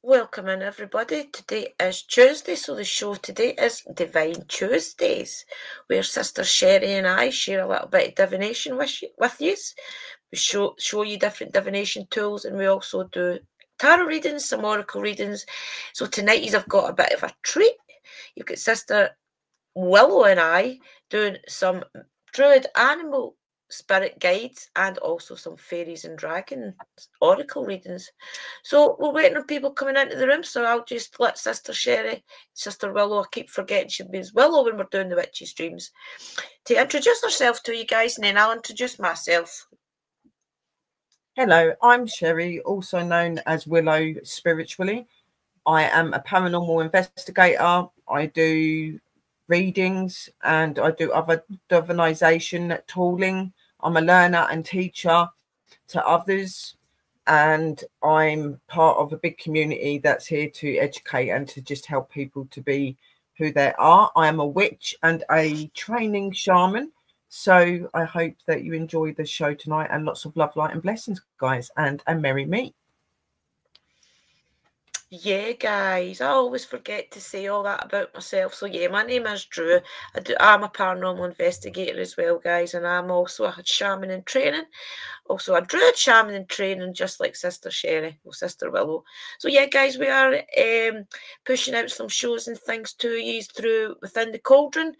Welcome in, everybody. Today is Tuesday, so the show today is Divine Tuesdays, where Sister Sherry and I share a little bit of divination with you. We show you different divination tools, and we also do tarot readings, some oracle readings. So tonight you've got a bit of a treat. You've got Sister Willow and I doing some druid animal spirit guides and also some fairies and dragons oracle readings. So we're waiting on people coming into the room, so I'll just let Sister Sherry, Sister Willow, I keep forgetting she means Willow when we're doing the witchy streams, to introduce herself to you guys, and then I'll introduce myself. Hello, I'm Sherry, also known as Willow spiritually. I am a paranormal investigator. I do readings and I do other divination tooling. I'm a learner and teacher to others, and I'm part of a big community that's here to educate and to just help people to be who they are. I am a witch and a training shaman. So I hope that you enjoy the show tonight, and lots of love, light and blessings, guys, and a merry meet. Yeah, guys, I always forget to say all that about myself. So yeah, my name is Drew. I'm a paranormal investigator as well, guys, and I'm also a shaman in training. Also a druid shaman in training, just like Sister Sherry or Sister Willow. So yeah, guys, we are pushing out some shows and things to you through Within the Cauldron,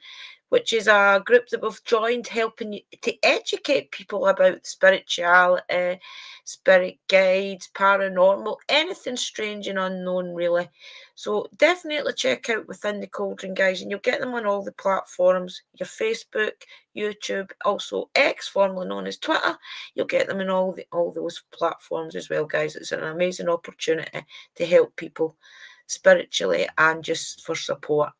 which is a group that we've joined helping you to educate people about spirituality, spirit guides, paranormal, anything strange and unknown, really. So definitely check out Within the Cauldron, guys, and you'll get them on all the platforms, your Facebook, YouTube, also X, formerly known as Twitter. You'll get them in all those platforms as well, guys. It's an amazing opportunity to help people spiritually and just for support.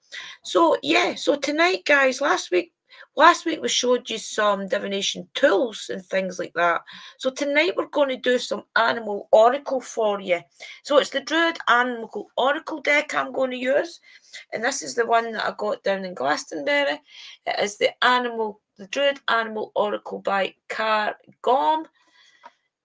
So yeah, so tonight, guys, last week we showed you some divination tools and things like that. So tonight we're going to do some animal oracle for you. So it's the Druid Animal Oracle deck I'm going to use, and this is the one that I got down in Glastonbury. It is the Druid Animal Oracle by Car Gom.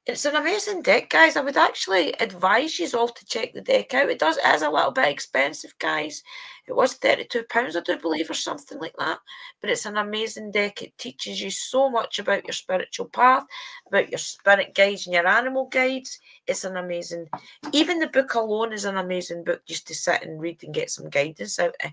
It's an amazing deck, guys. I would actually advise you all to check the deck out. It is a little bit expensive, guys. It was £32, I do believe, or something like that. But it's an amazing deck. It teaches you so much about your spiritual path, about your spirit guides and your animal guides. It's an amazing... Even the book alone is an amazing book just to sit and read and get some guidance out of.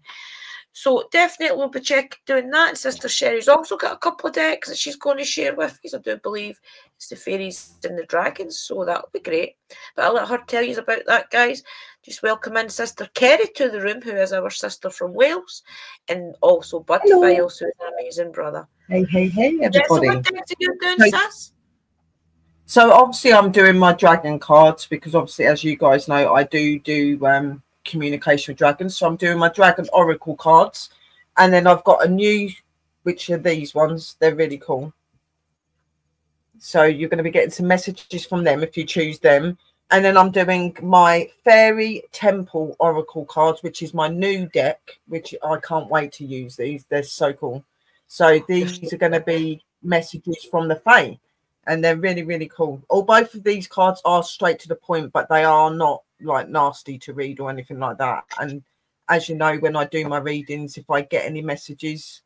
So definitely we'll be doing that. And Sister Sherry's also got a couple of decks that she's going to share with us. I do believe it's the fairies and the dragons, so that'll be great. But I'll let her tell you about that, guys. Just welcome in Sister Kerry to the room, who is our sister from Wales, and also Budfiles, who is an amazing brother. Hey, everybody. So what decks are you doing, sis? So obviously I'm doing my dragon cards because obviously, as you guys know, I do communication with dragons. So I'm doing my dragon oracle cards, and then I've got a new, which are these ones. They're really cool. So you're going to be getting some messages from them if you choose them. And then I'm doing my fairy temple oracle cards, which is my new deck, which I can't wait to use these. They're so cool. So these are going to be messages from the fae, and they're really, really cool. Both of these cards are straight to the point, but they are not like nasty to read or anything like that. And as you know, when I do my readings, if I get any messages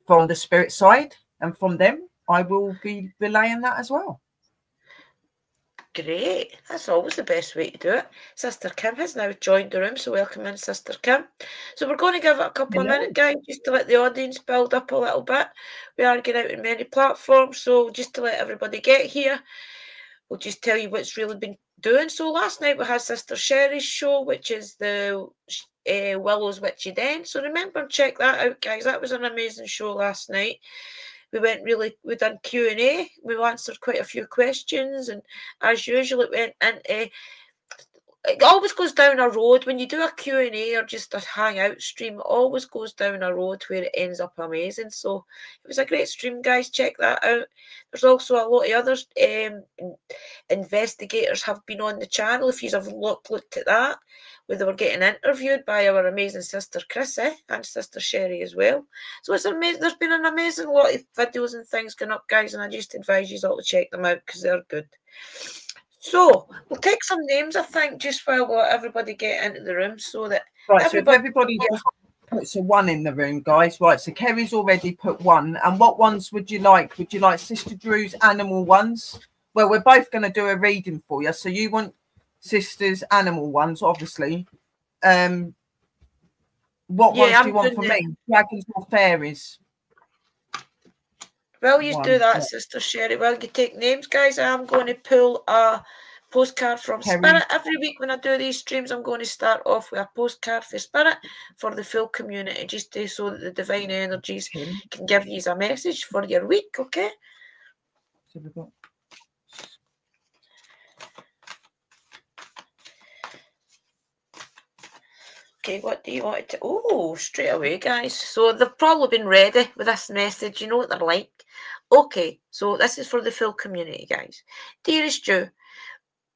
from the spirit side and from them, I will be relaying that as well. Great. That's always the best way to do it. Sister Kim has now joined the room, so welcome in, Sister Kim. So we're going to give it a couple of minutes, guys, just to let the audience build up a little bit. We are getting out in many platforms, so just to let everybody get here, we'll just tell you what's really been doing. So last night we had Sister Sherry's show, which is the Willow's Witchy Den. So remember and check that out, guys. That was an amazing show last night. We done Q&A. We answered quite a few questions, and as usual, it went into... It always goes down a road. When you do a Q&A or just a hangout stream, it always goes down a road where it ends up amazing. So it was a great stream, guys. Check that out. There's also a lot of others investigators have been on the channel. If you have looked at that, where they were getting interviewed by our amazing Sister Chrissy and Sister Sherry as well. So it's amazing. There's been an amazing lot of videos and things going up, guys, and I just advise you all to check them out because they're good. So we'll take some names, I think, just while we let everybody get into the room, so that Right, so if everybody just puts a 1 in the room, guys. Right, so Kerry's already put 1. And what ones would you like? Would you like Sister Drew's animal ones? Well, we're both going to do a reading for you. So you want Sister's animal ones, obviously. What ones do you want from me? Dragons or fairies? Well, you do that, Sister Sherry. Well, you take names, guys. I'm going to pull a postcard from Spirit. Every week when I do these streams, I'm going to start off with a postcard for Spirit for the full community, just so that the divine energies can give you a message for your week, okay? Okay, what do you want to... Oh, straight away, guys. So they've probably been ready with this message. You know what they're like. Okay, so this is for the full community, guys. Dearest Drew,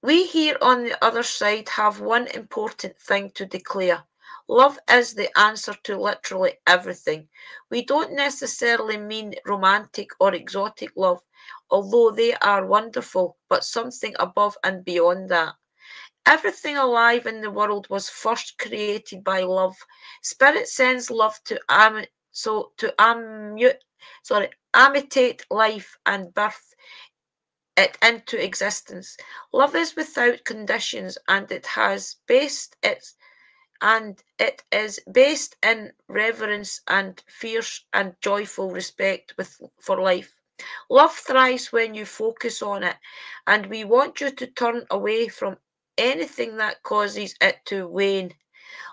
we here on the other side have one important thing to declare. Love is the answer to literally everything. We don't necessarily mean romantic or exotic love, although they are wonderful, but something above and beyond that. Everything alive in the world was first created by love. Spirit sends love to imitate life and birth it into existence. Love is without conditions, and it is based in reverence and fierce and joyful respect for life. Love thrives when you focus on it, and we want you to turn away from anything that causes it to wane.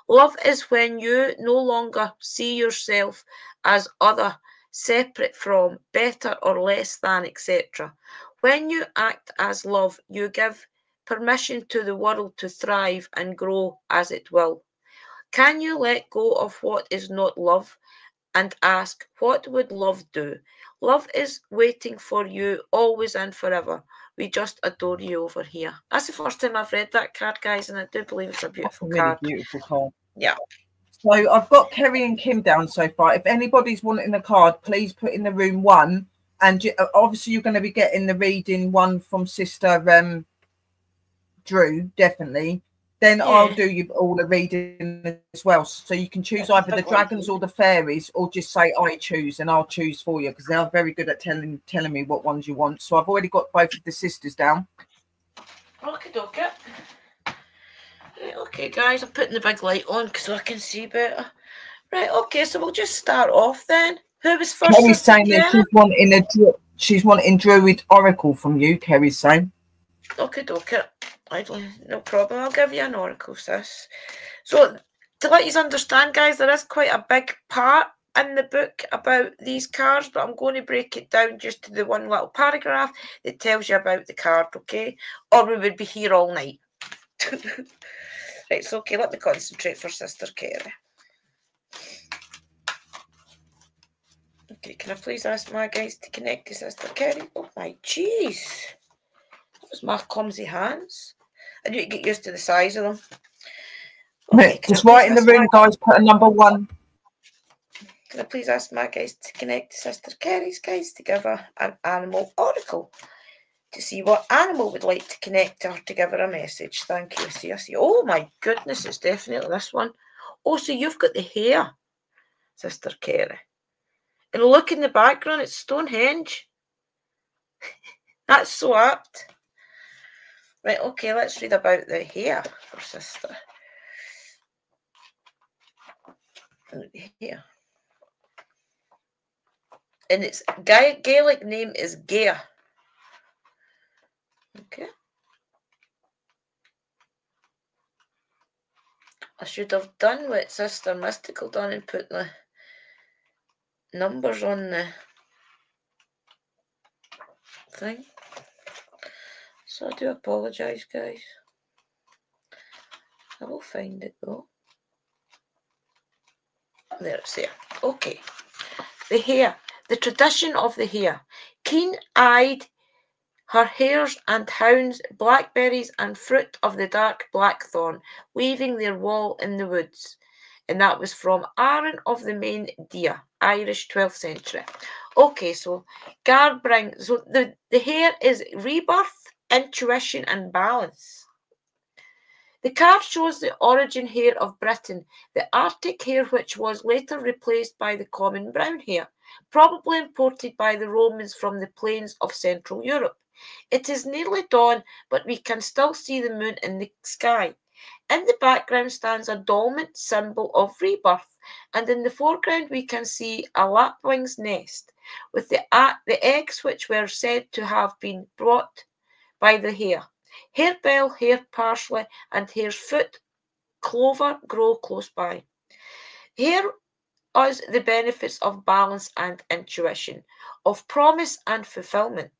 Love is when you no longer see yourself as other, separate from, better or less than, etc. When you act as love, you give permission to the world to thrive and grow as it will. Can you let go of what is not love and ask, what would love do? Love is waiting for you always and forever. We just adore you over here. That's the first time I've read that card, guys, and I do believe it's a beautiful card. Really beautiful card. Yeah. So I've got Kerry and Kim down so far. If anybody's wanting a card, please put in the room 1. And obviously you're going to be getting the reading 1 from Sister Drew, definitely. Then I'll do you all the reading as well. So you can choose either the dragons or the fairies, or just say I choose, and I'll choose for you, because they're very good at telling me what ones you want. So I've already got both of the sisters down. Okay. Right, okay, guys, I'm putting the big light on because I can see better. Right, okay, so we'll just start off then. Who was first? Kerry's saying that she's wanting Druid Oracle from you, Kerry's saying. Okay. No problem. I'll give you an oracle, sis. So, to let you understand, guys, there is quite a big part in the book about these cards, but I'm going to break it down just to the one little paragraph that tells you about the card, okay? Or we would be here all night. Right, so, okay, let me concentrate for Sister Kerry. Okay, can I please ask my guys to connect to Sister Kerry? Oh, my jeez. That was my clumsy hands. I need to get used to the size of them. Okay, just right in the room, guys, put a number 1. Can I please ask my guys to connect to Sister Kerry's guys to give her an animal oracle to see what animal would like to connect to her to give her a message? Thank you. I see. Oh my goodness, it's definitely this one. Oh, so you've got the hair, Sister Kerry. And look in the background, it's Stonehenge. That's so apt. Right, okay, let's read about the hair for Sister. Here. And its Gaelic name is Gaia. Okay. I should have done what Sister Mystical done and put the numbers on the thing. So I do apologise, guys. I will find it though. There it's there. Okay. The hair. The tradition of the hair. Keen-eyed, her hares and hounds, blackberries and fruit of the dark blackthorn, weaving their wall in the woods. And that was from Aaron of the Main Deer, Irish 12th century. Okay, so so the hair is rebirth intuition and balance. The card shows the origin hair of Britain, the Arctic hair which was later replaced by the common brown hair, probably imported by the Romans from the plains of Central Europe. It is nearly dawn, but we can still see the moon in the sky. In the background stands a dolmen, symbol of rebirth, and in the foreground we can see a lapwing's nest, with the eggs which were said to have been brought by the hare. Harebell, hare parsley, and hare's foot clover grow close by. Here us the benefits of balance and intuition, of promise and fulfillment.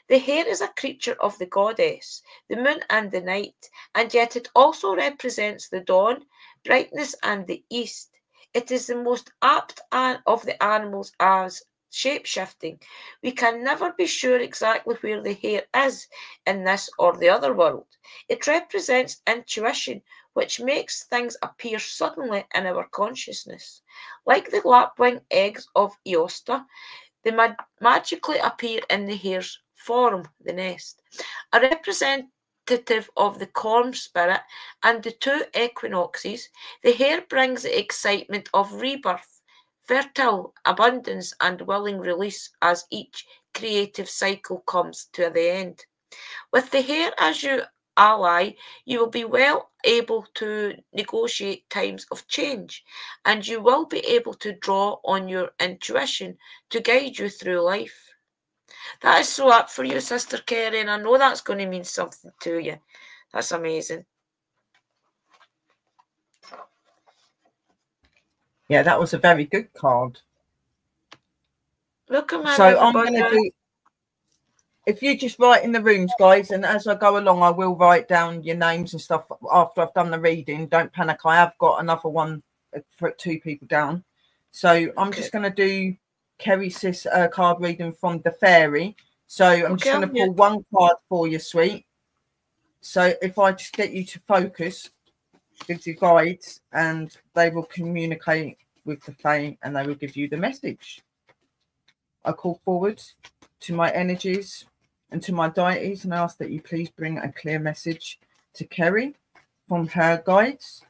The hare is a creature of the goddess, the moon and the night, and yet it also represents the dawn, brightness, and the east. It is the most apt of the animals as shape-shifting. We can never be sure exactly where the hare is in this or the other world. It represents intuition, which makes things appear suddenly in our consciousness. Like the lapwing eggs of Eosta, they magically appear in the hare's form, the nest. A representative of the corn spirit and the two equinoxes, the hare brings the excitement of rebirth, fertile abundance, and willing release as each creative cycle comes to the end. With the hare as your ally, you will be well able to negotiate times of change, and you will be able to draw on your intuition to guide you through life. That is so up for you, Sister Kerry, and I know that's going to mean something to you. That's amazing. Yeah, that was a very good card. Welcome in, so everybody. I'm going to do, if you just write in the rooms, guys, and as I go along, I will write down your names and stuff after I've done the reading. Don't panic. I have got another one for 2 people down. So I'm just going to do Kerry Sis card reading from the fairy. So I'm just going to pull one card for you, sweet. So if I just get you to focus with your guides, and they will communicate with the fae and they will give you the message. I call forward to my energies and to my deities and ask that you please bring a clear message to Kerry from her guides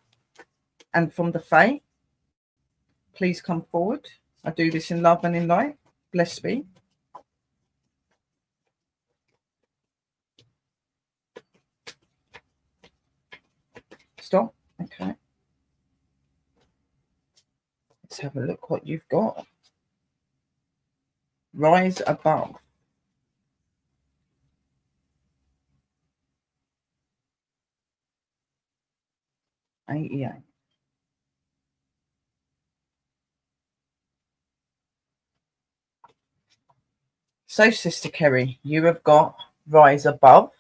and from the fae. Please come forward. I do this in love and in light. Blessed be. Stop. Okay. Let's have a look what you've got. Rise above. AEA. So, Sister Kerry, you have got rise above.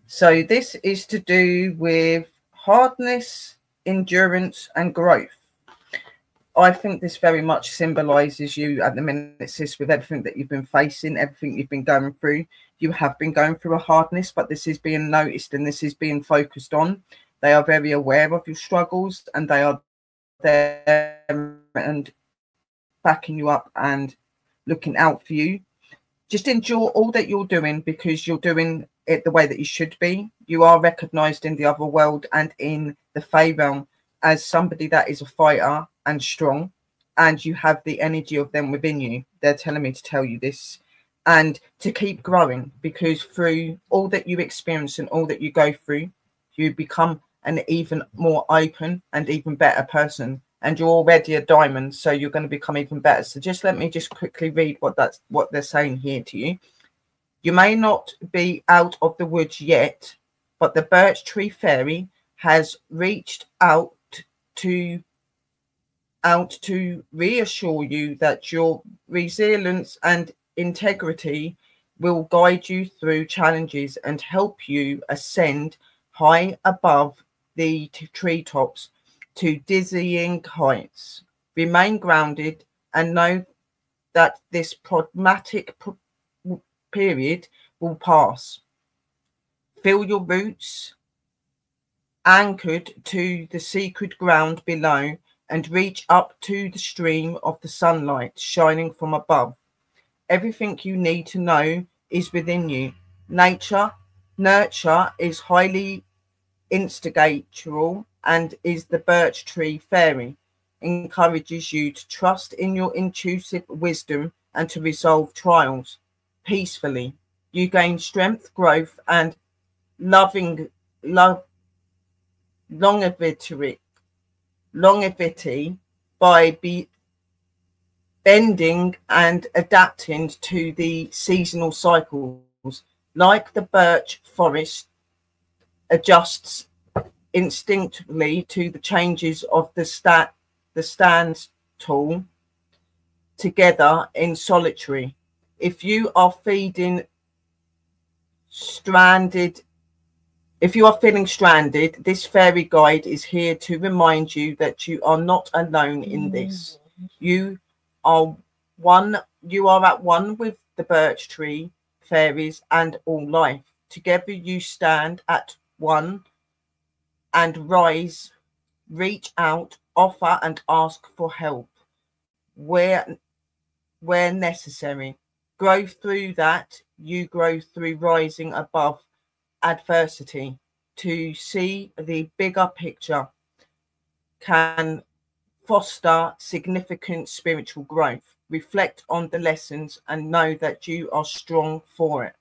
So this is to do with hardness, endurance, and growth. I think this very much symbolises you at the minute, sis, with everything that you've been facing, everything you've been going through. You have been going through a hardness, but this is being noticed and this is being focused on. They are very aware of your struggles and they are there and backing you up and looking out for you. Just enjoy all that you're doing because you're doing it the way that you should be. You are recognised in the other world and in the Fae realm as somebody that is a fighter and strong, and you have the energy of them within you. They're telling me to tell you this and to keep growing, because through all that you experience and all that you go through, you become an even more open and even better person, and you're already a diamond, so you're going to become even better. So just let me just quickly read what they're saying here to you. You may not be out of the woods yet, but the birch tree fairy has reached out to reassure you that your resilience and integrity will guide you through challenges and help you ascend high above the treetops to dizzying heights. Remain grounded and know that this problematic period will pass. Feel your roots anchored to the secret ground below and reach up to the stream of the sunlight shining from above. Everything you need to know is within you. Nurture is highly instigatory and is the birch tree fairy. Encourages you to trust in your intuitive wisdom and to resolve trials peacefully. You gain strength, growth, and loving love longevity by bending and adapting to the seasonal cycles. Like the birch forest adjusts instinctively to the changes of the stands tall together in solitary. If you are feeling stranded, this fairy guide is here to remind you that you are not alone in this. You are at one with the birch tree, fairies, and all life. Together you stand at one and rise, reach out, offer and ask for help where necessary. Grow through that. You grow through rising above adversity. To see the bigger picture can foster significant spiritual growth. Reflect on the lessons and know that you are strong for it.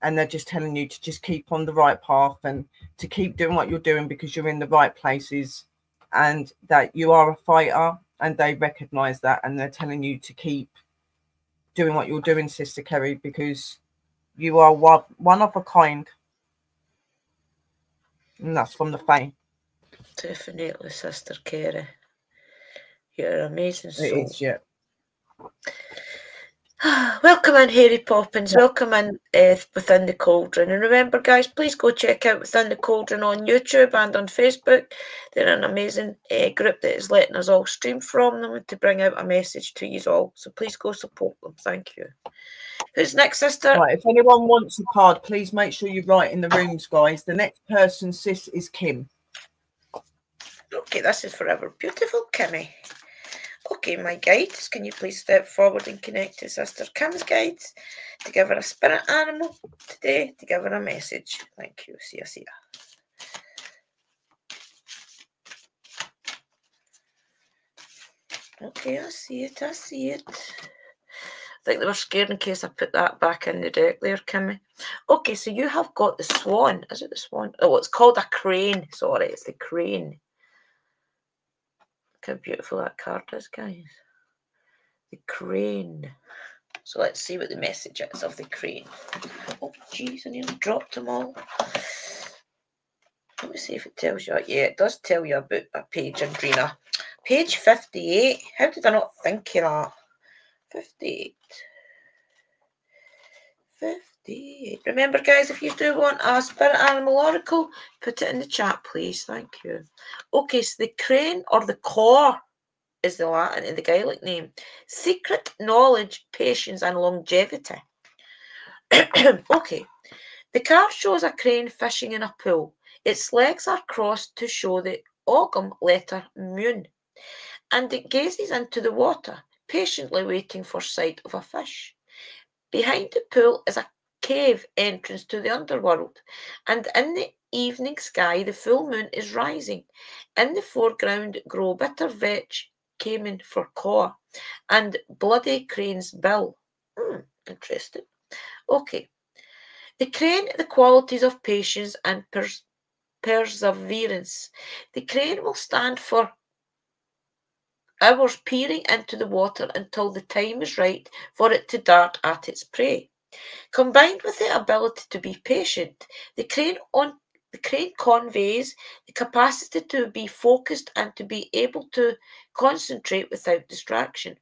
And they're just telling you to just keep on the right path and to keep doing what you're doing because you're in the right places and that you are a fighter, and they recognize that, and they're telling you to keep doing what you're doing, Sister Kerry, because you are one of a kind. And that's from the Fae. Definitely, Sister Kerry. You're an amazing soul. It is, yeah. Welcome in, Harry Poppins. Yeah. Welcome in Within the Cauldron. And remember, guys, please go check out Within the Cauldron on YouTube and on Facebook. They're an amazing group that is letting us all stream from them to bring out a message to you all. So please go support them. Thank you. Who's next, Sister? Right, if anyone wants a card, please make sure you write in the rooms, guys. The next person, Sis, is Kim. Okay, this is forever beautiful, Kimmy. Okay, my guides, can you please step forward and connect to Sister Kim's guides to give her a spirit animal today, to give her a message. Thank you. See ya. Okay, I see it. I think they were scared in case I put that back in the deck there, Kimmy. Okay, so you have got the swan. Is it the swan? Oh, it's called a crane. Sorry, it's the crane. Look how beautiful that card is, guys. The crane. So let's see what the message is of the crane. Oh, jeez, I nearly dropped them all. Let me see if it tells you. Yeah, it does tell you about a page, Andrina. Page 58. How did I not think of that? 58. 58. Remember, guys, if you do want a spirit animal oracle, put it in the chat, please. Thank you. Okay, so the crane or the core is the Latin and the Gaelic name. Secret knowledge, patience, and longevity. Okay. The card shows a crane fishing in a pool. Its legs are crossed to show the Ogham letter Mun, and it gazes into the water, patiently waiting for sight of a fish. Behind the pool is a cave entrance to the underworld, and in the evening sky the full moon is rising. In the foreground grow bitter vetch, caiman for caw, and bloody crane's bill. Interesting. Okay. The crane, the qualities of patience and perseverance. The crane will stand for hours peering into the water until the time is right for it to dart at its prey. Combined with the ability to be patient, the crane conveys the capacity to be focused and to be able to concentrate without distraction.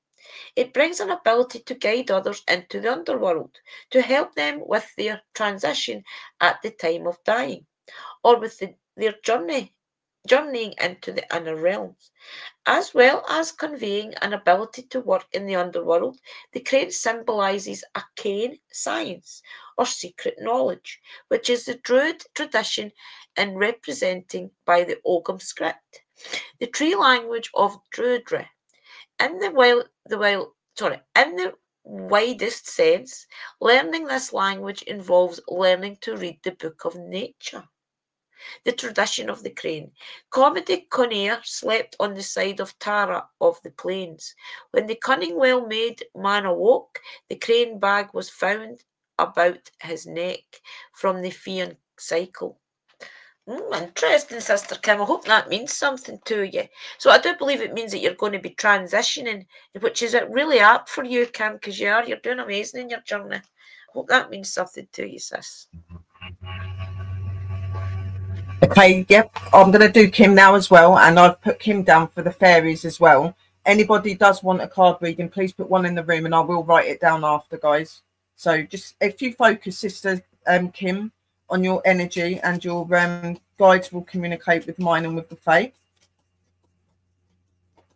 It brings an ability to guide others into the underworld, to help them with their transition at the time of dying, or with their journeying into the inner realms. As well as conveying an ability to work in the underworld, the crane symbolises arcane science or secret knowledge, which is the Druid tradition and representing by the Ogham script, the tree language of Druidry. In the widest sense, learning this language involves learning to read the book of nature. The tradition of the crane. Comedy Conair slept on the side of Tara of the plains. When the cunning well-made man awoke, the crane bag was found about his neck from the Fian cycle. Interesting, Sister Kim. I hope that means something to you. So I do believe it means that you're going to be transitioning, which is really apt for you, Kim, because you're doing amazing in your journey. I hope that means something to you, sis. Okay, yep, I'm going to do Kim now as well, and I've put Kim down for the fairies as well. Anybody does want a card reading, please put one in the room and I will write it down after, guys. So just if you focus, Sister Kim, on your energy, and your guides will communicate with mine and with the faith,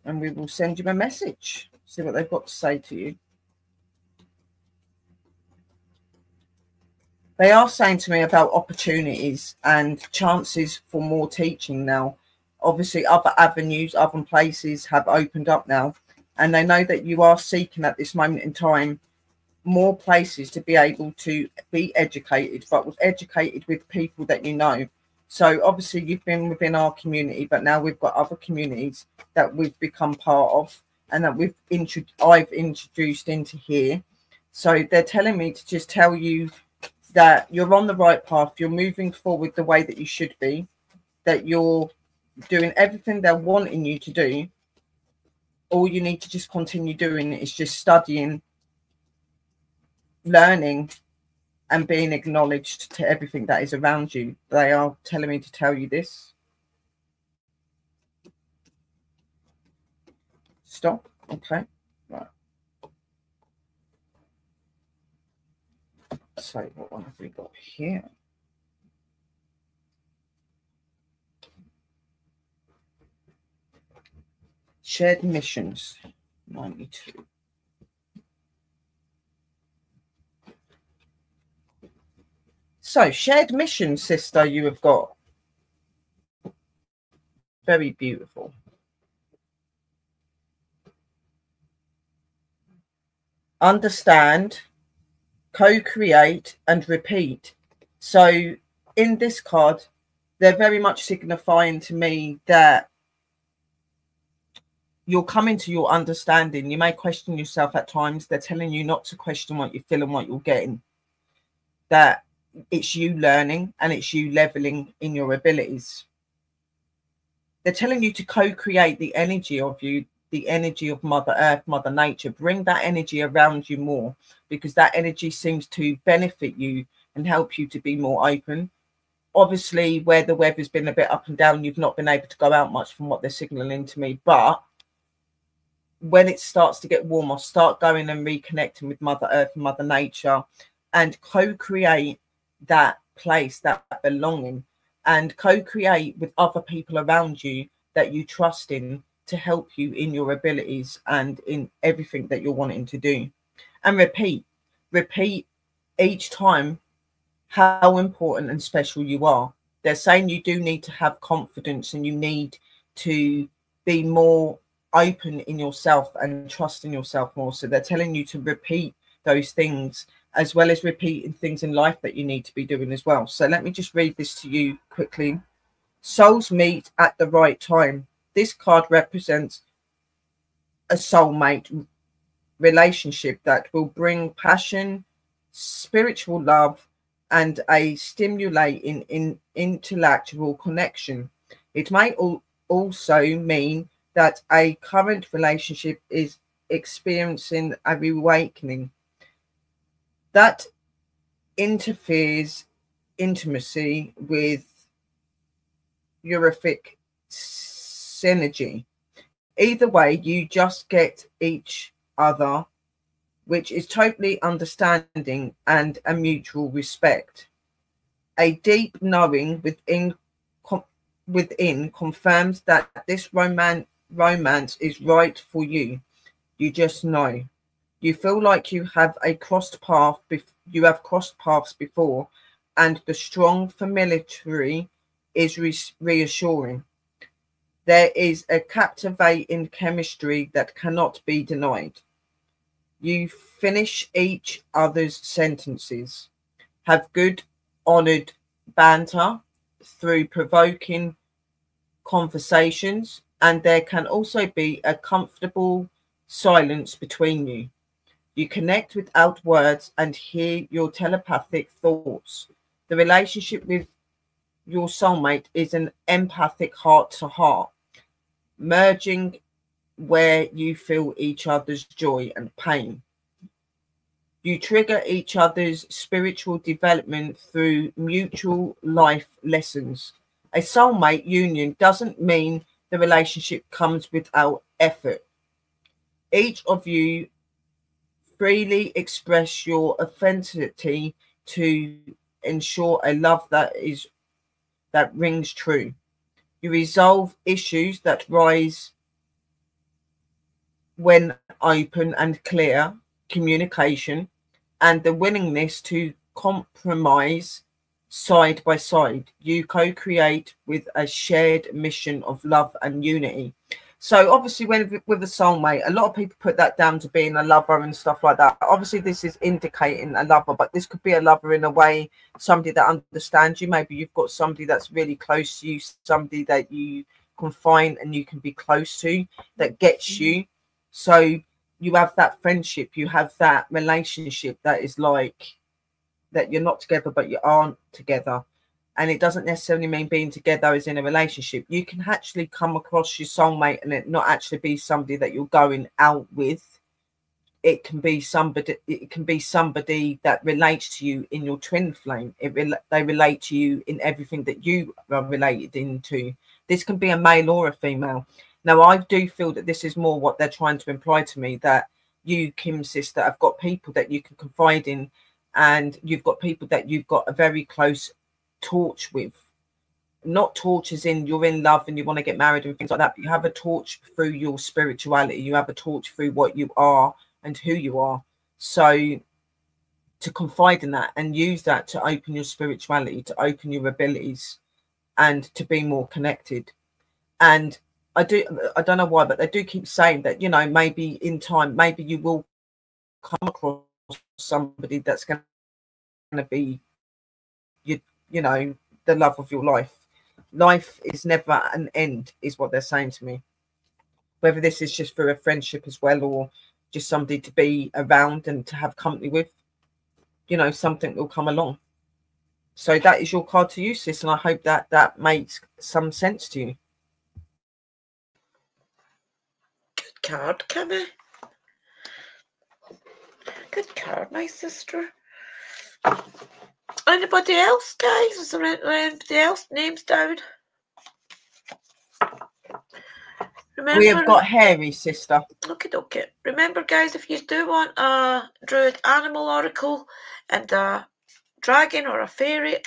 and we will send you a message, see what they've got to say to you. They are saying to me about opportunities and chances for more teaching now. Obviously, other avenues, other places have opened up now, and they know that you are seeking at this moment in time more places to be able to be educated, but educated with people that you know. So obviously you've been within our community, but now we've got other communities that we've become part of and that I've introduced into here. So they're telling me to just tell you that you're on the right path, you're moving forward the way that you should be, that you're doing everything they're wanting you to do. All you need to just continue doing is just studying, learning, and being acknowledged to everything that is around you. They are telling me to tell you this. Stop. Okay. Right. So what one have we got here? Shared missions, 92. So, shared mission, sister, you have got. Very beautiful. Understand, co-create, and repeat. So, in this card, they're very much signifying to me that you're coming to your understanding. You may question yourself at times. They're telling you not to question what you feel and what you're getting. That it's you learning and it's you leveling in your abilities. They're telling you to co-create the energy of you, the energy of Mother Earth, Mother Nature. Bring that energy around you more, because that energy seems to benefit you and help you to be more open. Obviously, where the weather's been a bit up and down, you've not been able to go out much from what they're signaling to me. But when it starts to get warmer, start going and reconnecting with Mother Earth and Mother Nature and co-create that place, that belonging, and co-create with other people around you that you trust in to help you in your abilities and in everything that you're wanting to do. And repeat each time how important and special you are. They're saying you do need to have confidence and you need to be more open in yourself and trust in yourself more. So they're telling you to repeat those things, as well as repeating things in life that you need to be doing as well. So let me just read this to you quickly. Souls meet at the right time. This card represents a soulmate relationship that will bring passion, spiritual love, and a stimulating in intellectual connection. It may also mean that a current relationship is experiencing a reawakening that interferes intimacy with euphoric synergy. Either way, you just get each other, which is totally understanding and a mutual respect. A deep knowing within confirms that this romance is right for you. You just know. You feel like you have crossed paths before, and the strong familiarity is reassuring. There is a captivating chemistry that cannot be denied. You finish each other's sentences. Have good, honoured banter through provoking conversations, and there can also be a comfortable silence between you. You connect without words and hear your telepathic thoughts. The relationship with your soulmate is an empathic heart to heart, merging where you feel each other's joy and pain. You trigger each other's spiritual development through mutual life lessons. A soulmate union doesn't mean the relationship comes without effort. Each of you freely express your authenticity to ensure a love that rings true. You resolve issues that rise when open and clear communication and the willingness to compromise side by side. You co-create with a shared mission of love and unity. So obviously when with a soulmate, a lot of people put that down to being a lover and stuff like that. Obviously this is indicating a lover, but this could be a lover in a way, somebody that understands you. Maybe you've got somebody that's really close to you, somebody that you can find and you can be close to, that gets you. So you have that friendship, you have that relationship that is like that you're not together but you aren't together. And it doesn't necessarily mean being together is in a relationship. You can actually come across your soulmate and it not actually be somebody that you're going out with. It can be somebody that relates to you in your twin flame. They relate to you in everything that you are related into. This can be a male or a female. Now, I do feel that this is more what they're trying to imply to me, that you, Kim's sister, have got people that you can confide in, and you've got people that you've got a very close torch with. Not torch as in you're in love and you want to get married and things like that, but you have a torch through your spirituality. You have a torch through what you are and who you are. So to confide in that and use that to open your spirituality, to open your abilities and to be more connected. And I don't know why, but they do keep saying that, you know, maybe in time, maybe you will come across somebody that's going to be, you know, the love of your life. Life is never an end, is what they're saying to me. Whether this is just for a friendship as well, or just somebody to be around and to have company with, you know, something will come along. So that is your card to you, sis, and I hope that that makes some sense to you. Good card, Kimmy. Good card, my sister. Anybody else, guys? Is there anybody else? Names down. Remember, we have got Harry, sister. Okay. Remember, guys, if you do want a druid animal oracle and a dragon or a fairy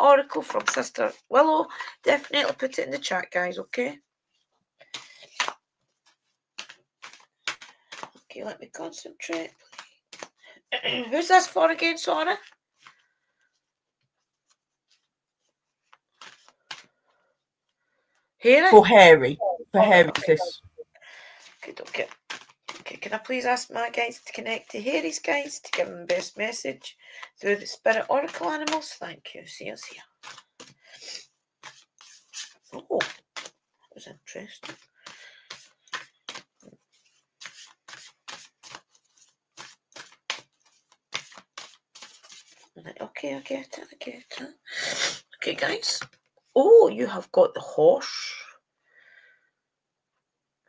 oracle from Sister Willow, definitely put it in the chat, guys, okay? Okay, let me concentrate. Who's this for again, Sora? Harry? For Harry. For Harry, sis. Okay. Okay, can I please ask my guys to connect to Harry's guys to give them the best message through the spirit oracle animals? Thank you. See us here. Oh, that was interesting. Okay, Okay, guys. Oh, you have got the horse.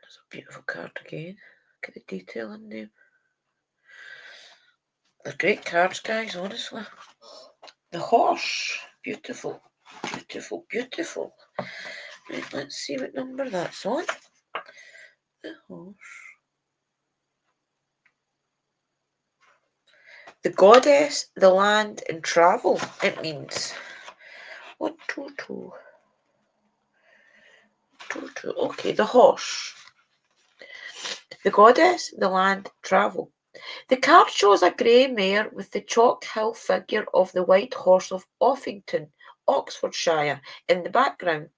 That's a beautiful card again. Look at the detail in there. They're great cards, guys, honestly. The horse. Beautiful. Right, let's see what number that's on. The horse. The goddess, the land, and travel. It means 1, 2, 2. 2, 2. Okay, the horse. The goddess, the land, travel. The card shows a grey mare with the chalk hill figure of the white horse of Offington, Oxfordshire, in the background.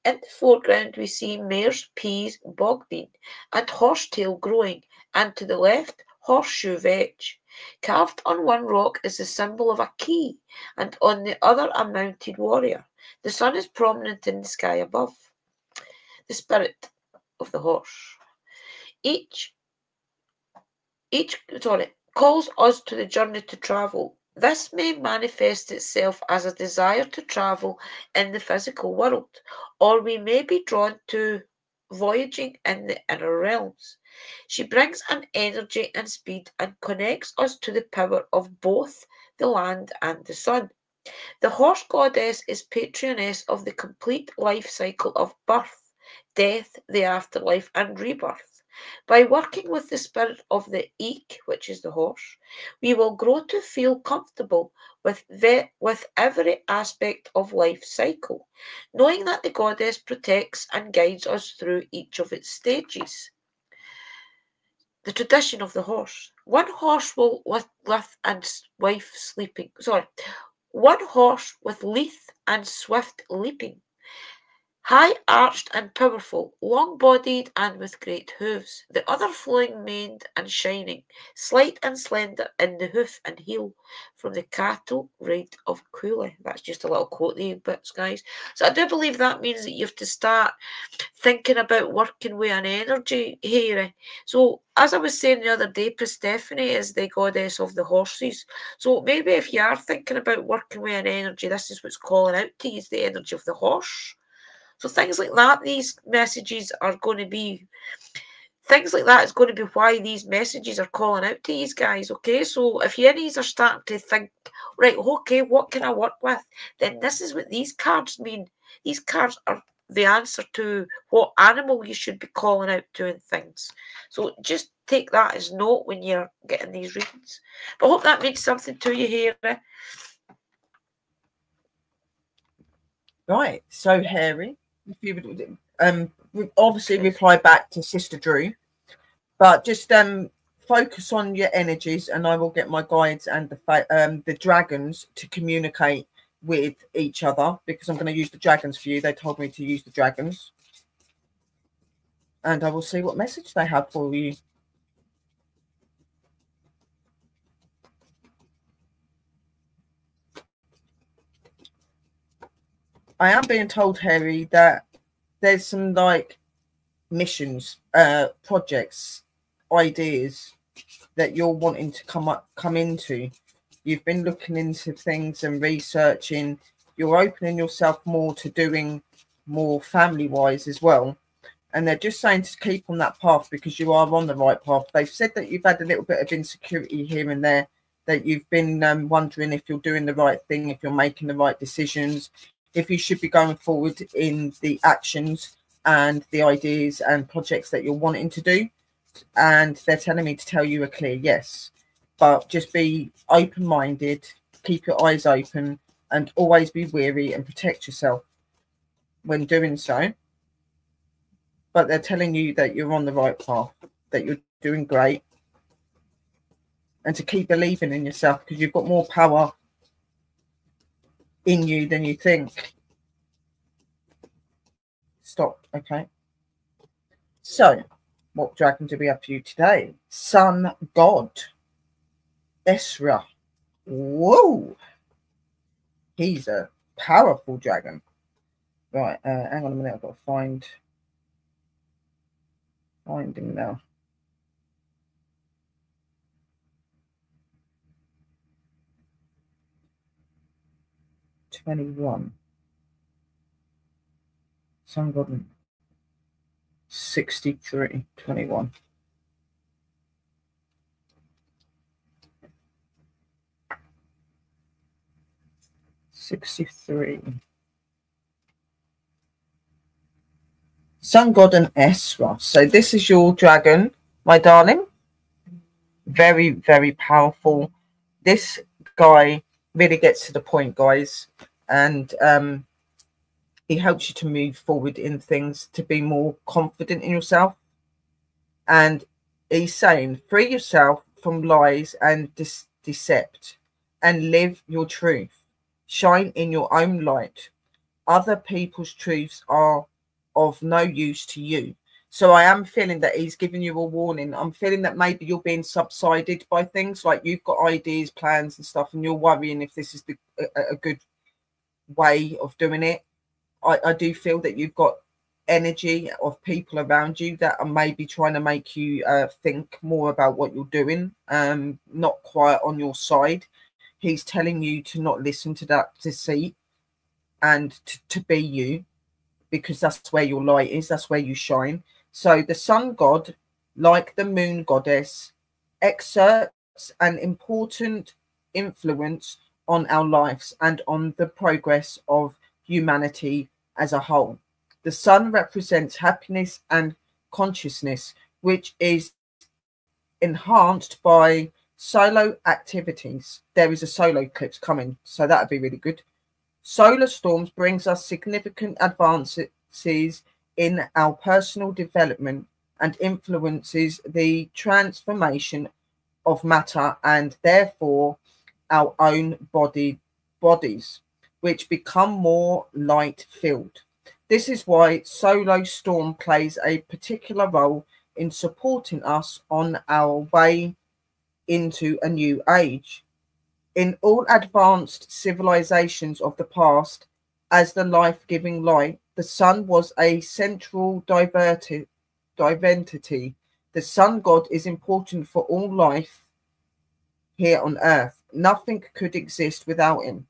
In the foreground we see mare's peas, bogbean, and horsetail growing, and to the left, horseshoe vetch. Carved on one rock is the symbol of a key, and on the other a mounted warrior. The sun is prominent in the sky above. The spirit of the horse. Each calls us to the journey to travel. This may manifest itself as a desire to travel in the physical world, or we may be drawn to voyaging in the inner realms. She brings an energy and speed and connects us to the power of both the land and the sun. The horse goddess is patroness of the complete life cycle of birth, death, the afterlife, and rebirth. By working with the spirit of the eek, which is the horse, we will grow to feel comfortable with every aspect of life cycle, knowing that the goddess protects and guides us through each of its stages. The tradition of the horse. One horse will with and wife sleeping. One horse with lithe and swift leaping, high arched and powerful, long bodied and with great hooves, the other flowing maned and shining, slight and slender in the hoof and heel, from the cattle raid of Cooley. That's just a little quote there, bits, guys. So I do believe that means that you have to start thinking about working with an energy here. So as I was saying the other day, Persephone is the goddess of the horses. So maybe if you are thinking about working with an energy, this is what's calling out to you, is the energy of the horse. So things like that, these messages are going to be, things like that is going to be why these messages are calling out to you guys, okay? So if you are starting to think, right, okay, what can I work with? Then this is what these cards mean. These cards are the answer to what animal you should be calling out to and things. So just take that as note when you're getting these readings. But I hope that means something to you here. Right, so Harry, if you would obviously reply back to Sister Drew, but just focus on your energies, and I will get my guides and the dragons to communicate with each other, because I'm going to use the dragons for you. They told me to use the dragons, and I will see what message they have for you. I am being told, Harry, that there's some like missions, projects, ideas that you're wanting to come into. You've been looking into things and researching. You're opening yourself more to doing more family-wise as well. And they're just saying to keep on that path, because you are on the right path. They've said that you've had a little bit of insecurity here and there, that you've been wondering if you're doing the right thing, if you're making the right decisions, if you should be going forward in the actions and the ideas and projects that you're wanting to do. And they're telling me to tell you a clear yes. But just be open-minded, keep your eyes open, and always be wary and protect yourself when doing so. But they're telling you that you're on the right path, that you're doing great, and to keep believing in yourself, because you've got more power in you than you think. Stop. Okay. So, what dragon do we have for you today? Sun God. Esra. Whoa. He's a powerful dragon. Right, hang on a minute. I've got to find him now. $21. Sun God. 63. 21. Sun God and Esra. So this is your dragon, my darling. Very, very powerful. This guy really gets to the point, guys, and he helps you to move forward in things, to be more confident in yourself. And he's saying, free yourself from lies and deceit, and live your truth. Shine in your own light. Other people's truths are of no use to you. So I am feeling that he's giving you a warning. I'm feeling that maybe you're being subsided by things, like you've got ideas, plans and stuff, and you're worrying if this is a good way of doing it. I do feel that you've got energy of people around you that are maybe trying to make you think more about what you're doing, not quite on your side. He's telling you to not listen to that deceit and to be you, because that's where your light is, that's where you shine. So the sun god, like the moon goddess, exerts an important influence on our lives and on the progress of humanity as a whole. The sun represents happiness and consciousness, which is enhanced by solo activities. There is a solar eclipse coming, so that would be really good. Solar storms brings us significant advances in our personal development and influences the transformation of matter and therefore our own bodies, which become more light filled. This is why solar storm plays a particular role in supporting us on our way into a new age. In all advanced civilizations of the past, as the life-giving light, the sun was a central divinity. The sun god is important for all life here on earth. Nothing could exist without him.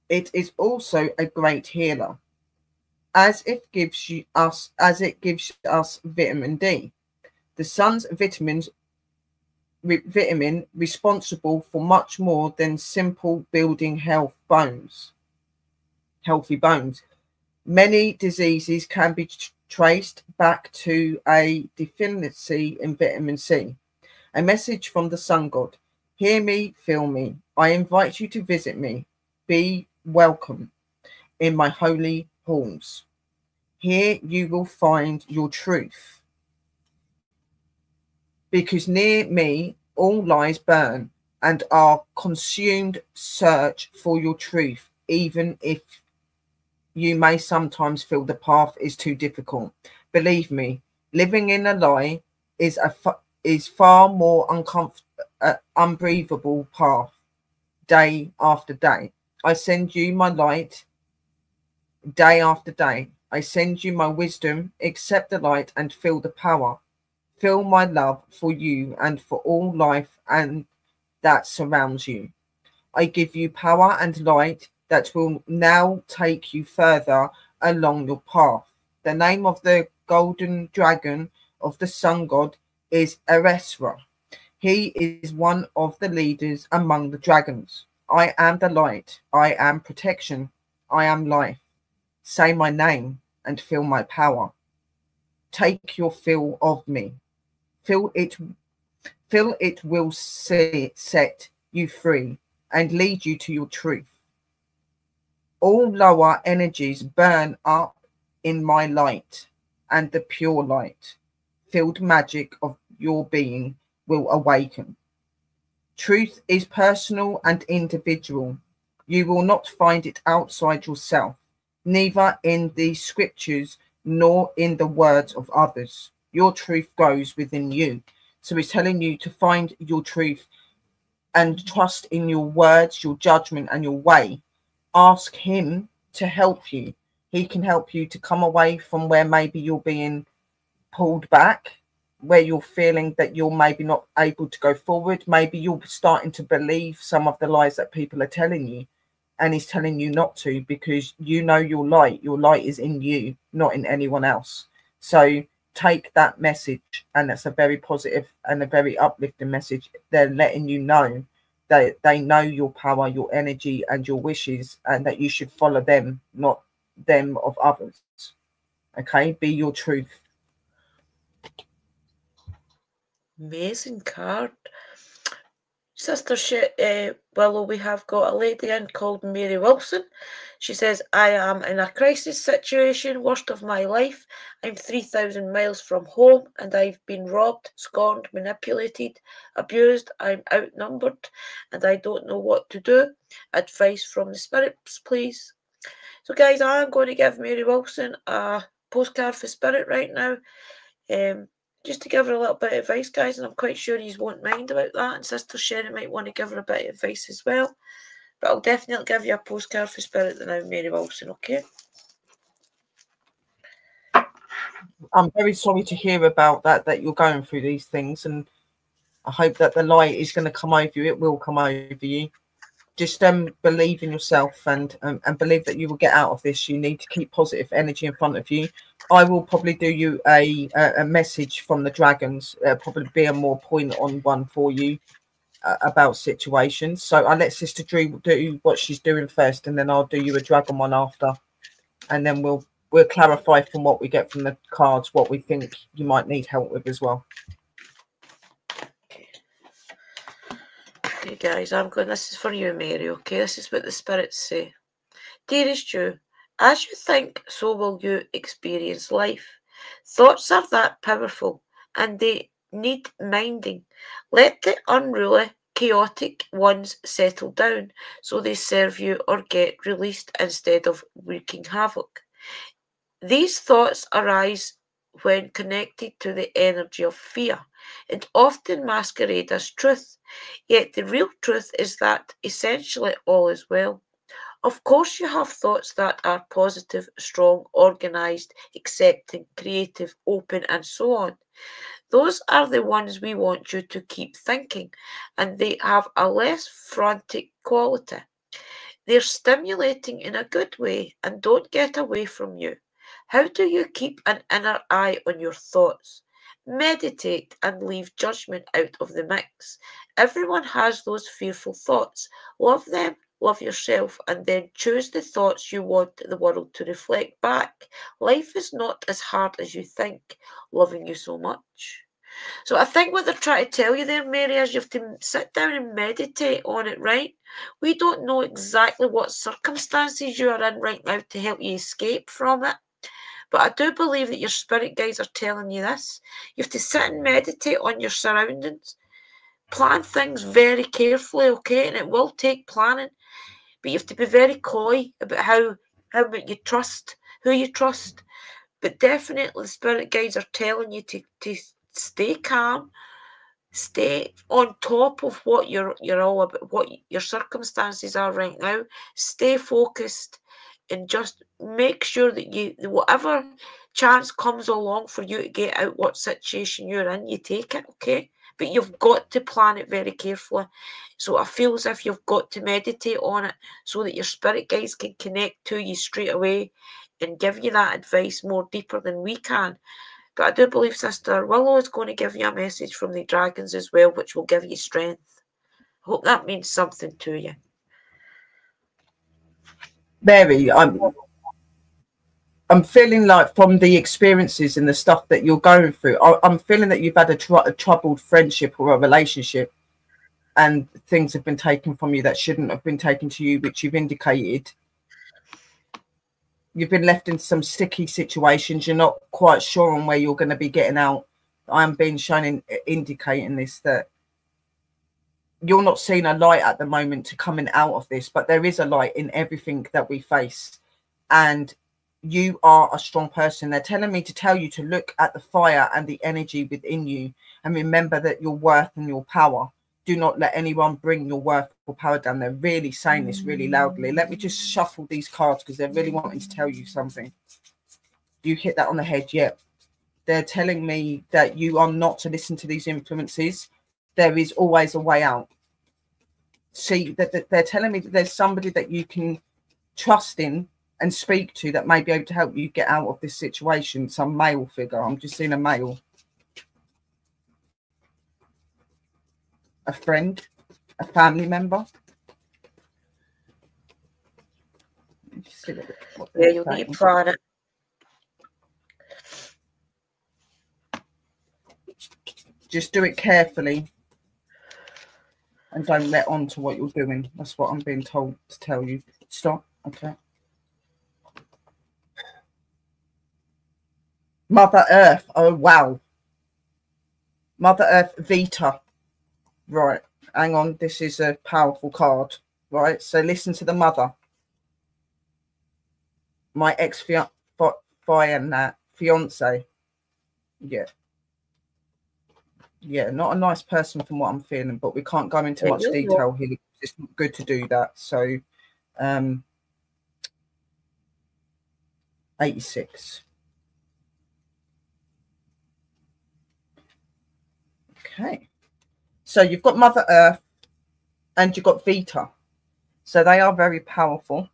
It is also a great healer, as it gives us vitamin D. The sun's vitamin responsible for much more than simple building healthy bones. Many diseases can be traced back to a deficiency in vitamin C. A message from the sun god. Hear me, feel me. I invite you to visit me. Be welcome in my holy halls. Here you will find your truth. Because near me all lies burn and are consumed. Search for your truth, even if you may sometimes feel the path is too difficult. Believe me, living in a lie is far more unbreathable path day after day. I send you my light day after day. I send you my wisdom. Accept the light and feel the power. Feel my love for you and for all life and that surrounds you. I give you power and light that will now take you further along your path. The name of the golden dragon of the sun god is Eresra. He is one of the leaders among the dragons. I am the light. I am protection. I am life. Say my name and feel my power. Take your fill of me. Feel it will set you free and lead you to your truth. All lower energies burn up in my light, and the pure light filled magic of your being will awaken. Truth is personal and individual. You will not find it outside yourself, neither in the scriptures nor in the words of others. Your truth goes within you. So he's telling you to find your truth and trust in your words, your judgment and your way. Ask him to help you. He can help you to come away from where maybe you're being pulled back, where you're feeling that you're maybe not able to go forward. Maybe you're starting to believe some of the lies that people are telling you, and he's telling you not to, because you know your light. Your light is in you, not in anyone else. So take that message, and that's a very positive and a very uplifting message. They're letting you know that they know your power, your energy and your wishes, and that you should follow them, not them of others. Okay, be your truth. Amazing card. Sister Willow, we have got a lady in called Mary Wilson. She says, I am in a crisis situation, worst of my life. I'm 3,000 miles from home and I've been robbed, scorned, manipulated, abused. I'm outnumbered and I don't know what to do. Advice from the spirits, please. So guys, I'm going to give Mary Wilson a postcard for spirit right now. just to give her a little bit of advice, guys, and I'm quite sure you won't mind about that, and Sister Sherry might want to give her a bit of advice as well. But I'll definitely give you a postcard for Spirit now, Mary Wilson, okay? I'm very sorry to hear about that you're going through these things, and I hope that the light is going to come over you. It will come over you. Just believe in yourself and believe that you will get out of this. You need to keep positive energy in front of you. I will probably do you a message from the dragons, probably be a more point on one for you about situations. So I'll let Sister Drew do what she's doing first, and then I'll do you a dragon one after, and then we'll clarify from what we get from the cards what we think you might need help with as well. Okay, guys, I'm going. This is for you, Mary, okay? This is what the spirits say. Dearest you, as you think, so will you experience life. Thoughts are that powerful, and they need minding. Let the unruly, chaotic ones settle down, so they serve you or get released instead of wreaking havoc. These thoughts arise when connected to the energy of fear, and often masquerade as truth. Yet the real truth is that essentially all is well. Of course, you have thoughts that are positive, strong, organized, accepting, creative, open, and so on. Those are the ones we want you to keep thinking, and they have a less frantic quality. They're stimulating in a good way and don't get away from you. How do you keep an inner eye on your thoughts? Meditate and leave judgment out of the mix. Everyone has those fearful thoughts. Love them, love yourself, and then choose the thoughts you want the world to reflect back. Life is not as hard as you think. Loving you so much. So I think what they're trying to tell you there, Mary, is you have to sit down and meditate on it, right? We don't know exactly what circumstances you are in right now to help you escape from it. But I do believe that your spirit guides are telling you this. You have to sit and meditate on your surroundings. Plan things very carefully, okay? And it will take planning. But you have to be very coy about how much you trust, who you trust. But definitely the spirit guides are telling you to stay calm, stay on top of what you're all about, what your circumstances are right now. Stay focused and just make sure that you, whatever chance comes along for you to get out what situation you're in, you take it, okay? But you've got to plan it very carefully. So I feel as if you've got to meditate on it so that your spirit guides can connect to you straight away and give you that advice more deeper than we can. But I do believe Sister Willow is going to give you a message from the dragons as well, which will give you strength. I hope that means something to you. Mary, I'm feeling like from the experiences and the stuff that you're going through, I'm feeling that you've had a troubled friendship or a relationship, and things have been taken from you that shouldn't have been taken to you, which you've indicated. You've been left in some sticky situations. You're not quite sure on where you're going to be getting out. I'm being shown indicating this, that you're not seeing a light at the moment to coming out of this, but there is a light in everything that we face. And you are a strong person. They're telling me to tell you to look at the fire and the energy within you and remember that your worth and your power. Do not let anyone bring your worth or power down. They're really saying this really loudly. Let me just shuffle these cards because they're really wanting to tell you something. You hit that on the head. Yep. They're telling me that you are not to listen to these influences. There is always a way out. See, that they're telling me that there's somebody that you can trust in and speak to that may be able to help you get out of this situation. Some male figure. I'm just seeing a male. A friend, a family member. Yeah, you'll need to plan it. Just do it carefully and don't let on to what you're doing. That's what I'm being told to tell you. Stop. Okay. Mother Earth. Oh, wow. Mother Earth Vita. Right. Hang on. This is a powerful card. Right. So listen to the mother. My ex-fiance. Yeah. Yeah, not a nice person from what I'm feeling, but we can't go into much You're detail here. It's not good to do that. So 86. Okay. So you've got Mother Earth and you've got Vita. So they are very powerful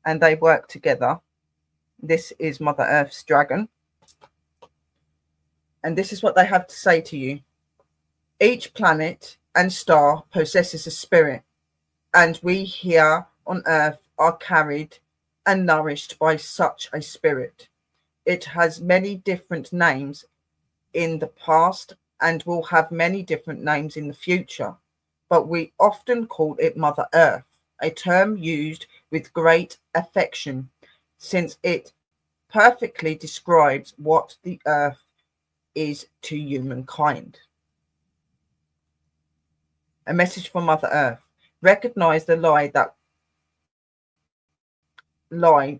and they work together. This is Mother Earth's dragon. And this is what they have to say to you. Each planet and star possesses a spirit, and we here on Earth are carried and nourished by such a spirit. It has many different names in the past and will have many different names in the future, but we often call it Mother Earth, a term used with great affection since it perfectly describes what the Earth is to humankind. A message from Mother Earth. Recognize the lie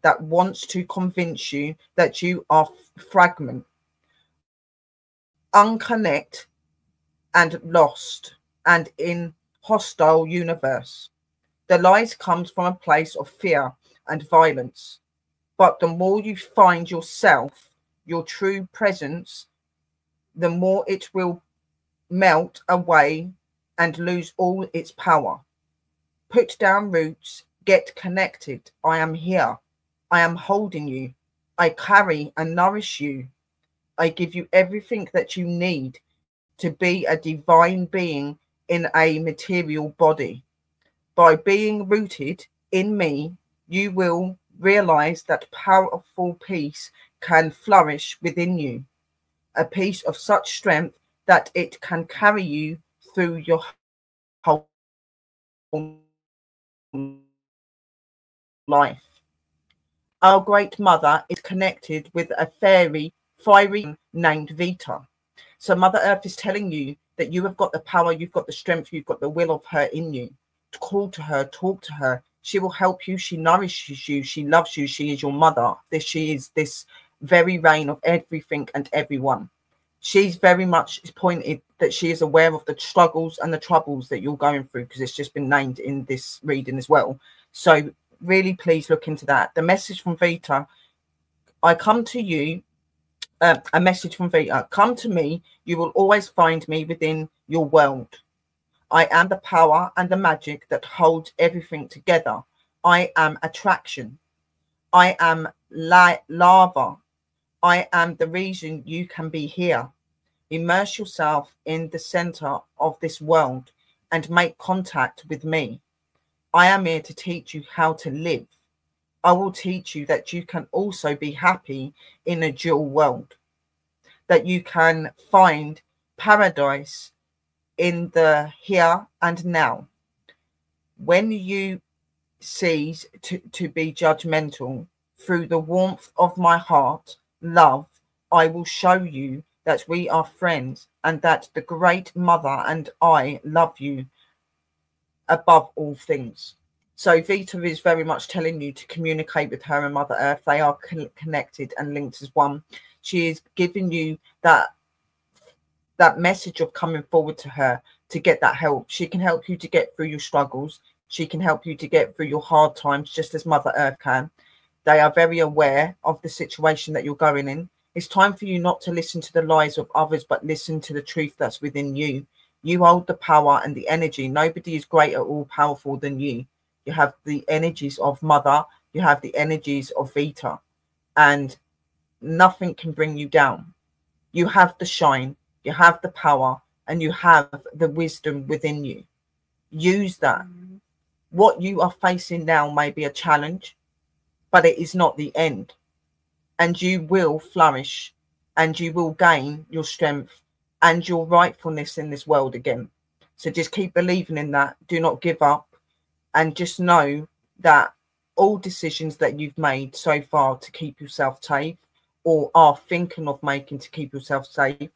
that wants to convince you that you are fragment, unconnect, and lost, and in hostile universe. The lies comes from a place of fear and violence. But the more you find yourself, your true presence, the more it will melt away and lose all its power. Put down roots, get connected. I am here. I am holding you. I carry and nourish you. I give you everything that you need to be a divine being in a material body. By being rooted in me, you will realize that powerful peace can flourish within you. A peace of such strength that it can carry you through your whole life. Our great mother is connected with a fiery named Vita. So Mother Earth is telling you that you have got the power, you've got the strength, you've got the will of her in you. Call to her, talk to her. She will help you. She nourishes you. She loves you. She is your mother. She is this very reign of everything and everyone. She's very much pointed that she is aware of the struggles and the troubles that you're going through, because it's just been named in this reading as well. So really, please look into that. The message from Vita, I come to you, a message from Vita, come to me. You will always find me within your world. I am the power and the magic that holds everything together. I am attraction. I am lava. I am the reason you can be here. Immerse yourself in the center of this world and make contact with me. I am here to teach you how to live. I will teach you that you can also be happy in a dual world, that you can find paradise in the here and now. When you cease to be judgmental, through the warmth of my heart, love, I will show you that we are friends and that the great mother and I love you above all things. So Vita is very much telling you to communicate with her and Mother Earth. They are connected and linked as one. She is giving you that message of coming forward to her to get that help. She can help you to get through your struggles. She can help you to get through your hard times, just as Mother Earth can. They are very aware of the situation that you're going in. It's time for you not to listen to the lies of others, but listen to the truth that's within you. You hold the power and the energy. Nobody is greater or powerful than you. You have the energies of Mother. You have the energies of Vita. And nothing can bring you down. You have the shine. You have the power. And you have the wisdom within you. Use that. What you are facing now may be a challenge, but it is not the end. And you will flourish and you will gain your strength and your rightfulness in this world again. So just keep believing in that. Do not give up. And just know that all decisions that you've made so far to keep yourself safe, or are thinking of making to keep yourself safe,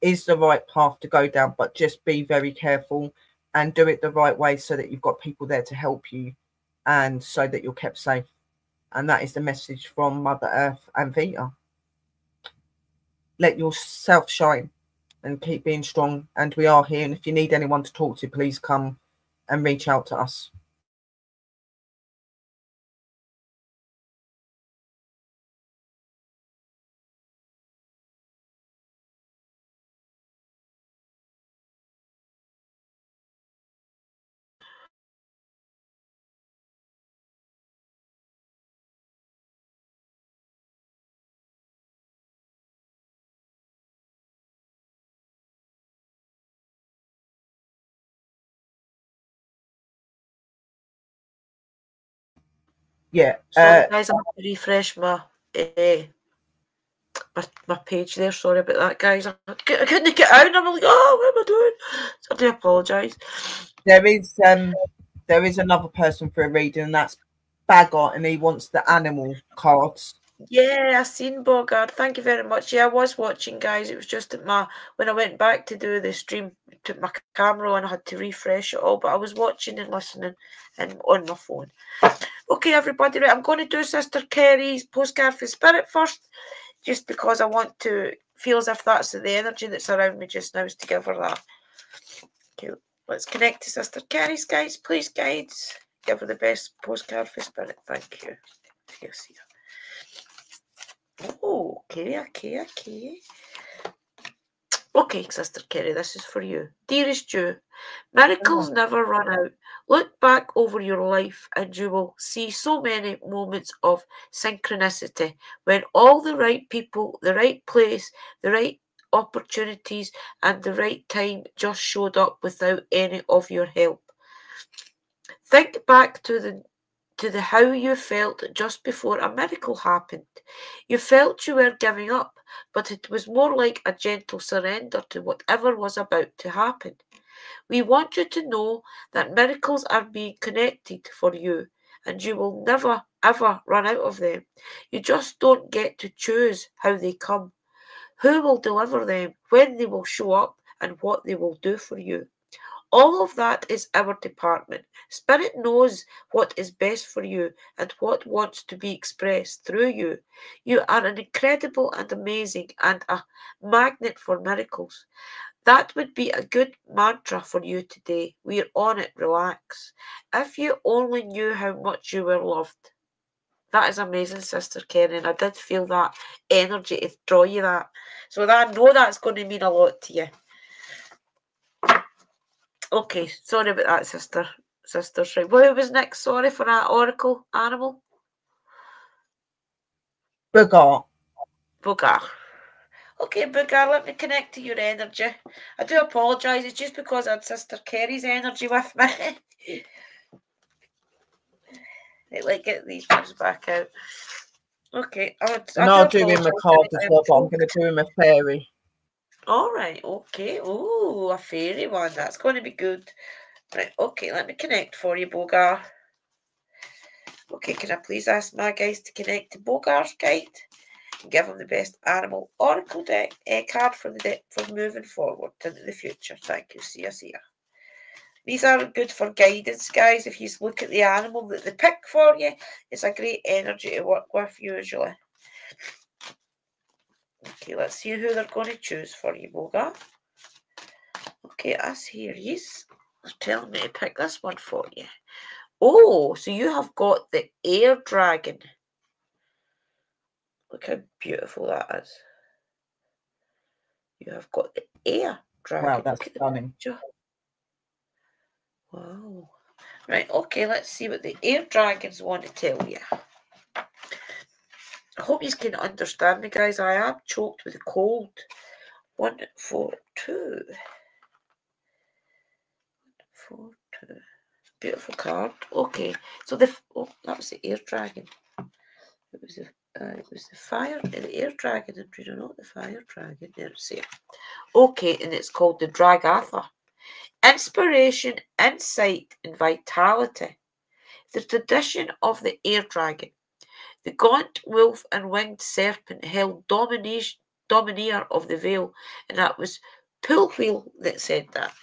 is the right path to go down. But just be very careful and do it the right way so that you've got people there to help you and so that you're kept safe. And that is the message from Mother Earth and Vita. Let yourself shine. and keep being strong. And we are here. And if you need anyone to talk to, please come and reach out to us. Yeah. Sorry, guys, I have to refresh my page there. Sorry about that, guys. I couldn't get out, and I'm like, oh, what am I doing? So I do apologise. There is another person for a reading, and that's Bagger, and he wants the animal cards. Yeah, I seen Bogart. Thank you very much. Yeah, I was watching, guys. It was just that when I went back to do the stream, took my camera on, I had to refresh it all. But I was watching and listening and on my phone. Okay, everybody, right, I'm going to do Sister Kerry's postcard for spirit first, just because I want to feel as if that's the energy that's around me just now, is to give her that. Okay, let's connect to Sister Kerry's, guys. Please, guides, give her the best postcard for spirit. Thank you. Yes, yeah. Oh, okay. Okay, Sister Kerry, this is for you. Dearest Jew, miracles never run out. Look back over your life and you will see so many moments of synchronicity when all the right people, the right place, the right opportunities and the right time just showed up without any of your help. Think back to the how you felt just before a miracle happened. You felt you were giving up, but it was more like a gentle surrender to whatever was about to happen. We want you to know that miracles are being connected for you, and you will never ever run out of them. You just don't get to choose how they come, who will deliver them, when they will show up, and what they will do for you. All of that is our department. Spirit knows what is best for you and what wants to be expressed through you. You are an incredible and amazing and a magnet for miracles. That would be a good mantra for you today. We're on it, relax. If you only knew how much you were loved. That is amazing, Sister Karen. I did feel that energy to draw you that. So I know that's going to mean a lot to you. Okay, sorry about that, sister. Right. Well, who was next? Sorry for that oracle animal. Bogart. Okay, Boogar, let me connect to your energy. I do apologise. It's just because I had Sister Kerry's energy with me. Right, let's get these ones back out. Okay, I'll do him a card as well, but I'm going to do him a fairy. All right, okay. Oh, a fairy one. That's going to be good. Right, okay, let me connect for you, Bogar. Okay, can I please ask my guys to connect to Bogar's guide and give him the best animal oracle deck card for the deck for moving forward into the future? Thank you. See ya. These are good for guidance, guys. If you look at the animal that they pick for you, it's a great energy to work with usually. Okay, let's see who they're going to choose for you, Bogar. Okay, us here. Yes, they're telling me to pick this one for you. Oh, so you have got the air dragon. Look how beautiful that is. You have got the air dragon. Wow, that's stunning. Wow. Right, okay, let's see what the air dragons want to tell you. I hope you can understand me, guys. I am choked with a cold. 1, 4, 2. 4, 2. Beautiful card. Okay, so that was the air dragon. It was the fire, the air dragon, and we don't know the fire dragon. There's it. Okay, and it's called the Dragatha. Inspiration, insight, and vitality. The tradition of the air dragon. The gaunt wolf and winged serpent held domineer of the veil, and that was Poolwheel that said that.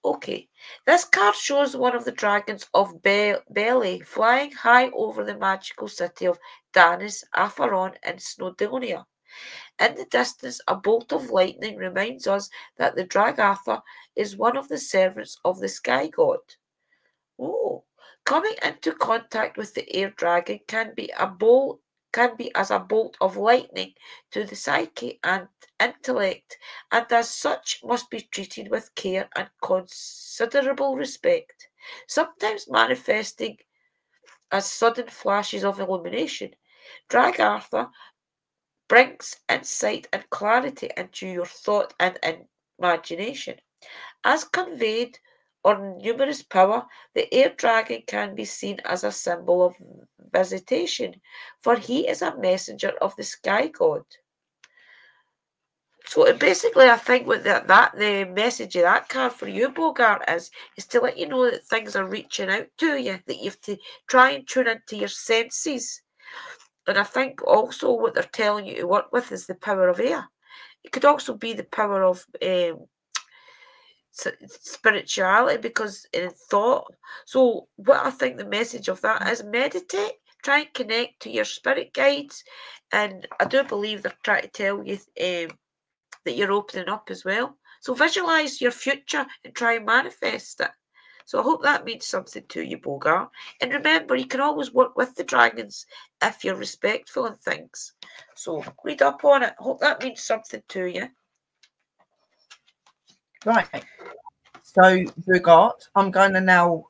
Okay, this card shows one of the dragons of Belly flying high over the magical city of Danis, Afaron, and Snowdonia. In the distance, a bolt of lightning reminds us that the Dragartha is one of the servants of the sky god. Oh, coming into contact with the air dragon can be as a bolt of lightning to the psyche and intellect, and as such must be treated with care and considerable respect, sometimes manifesting as sudden flashes of illumination. Dragartha brings insight and clarity into your thought and imagination. As conveyed on numerous power, the air dragon can be seen as a symbol of visitation, for he is a messenger of the sky god. So basically, I think what the message of that card for you, Bogart, is to let you know that things are reaching out to you, that you have to try and tune into your senses. And I think also what they're telling you to work with is the power of air. It could also be the power of spirituality, because in thought. So what I think the message of that is, meditate, try and connect to your spirit guides, and I do believe they're trying to tell you that you're opening up as well. So visualize your future and try and manifest it. So I hope that means something to you, Bogart. And remember, you can always work with the dragons if you're respectful and things. So read up on it. Hope that means something to you. Right. So, Bogart, I'm going to now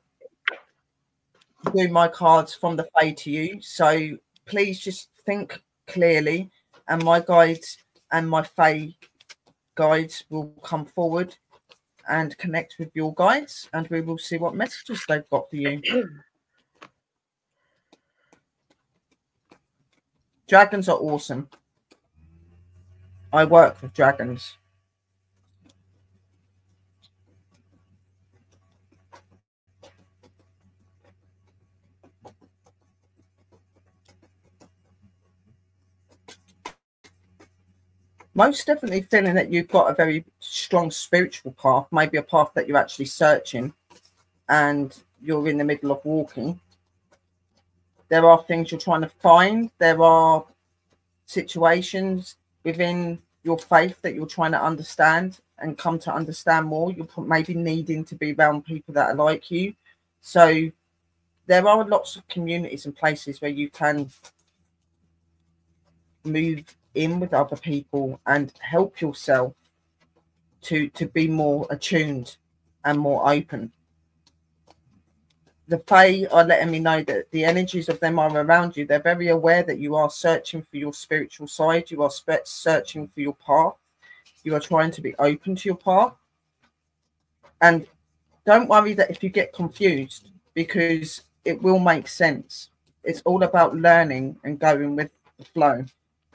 do my cards from the Fae to you. So please just think clearly, and my guides and my Fae guides will come forward and connect with your guides, and we will see what messages they've got for you. Dragons are awesome. I work with dragons. Most definitely feeling that you've got a very strong spiritual path, maybe a path that you're actually searching and you're in the middle of walking. There are things you're trying to find. There are situations within your faith that you're trying to understand and come to understand more. You're maybe needing to be around people that are like you. So there are lots of communities and places where you can move in with other people and help yourself to be more attuned and more open. The Fae are letting me know that the energies of them are around you. They're very aware that you are searching for your spiritual side. You are searching for your path. You are trying to be open to your path. And don't worry that if you get confused, because it will make sense. It's all about learning and going with the flow,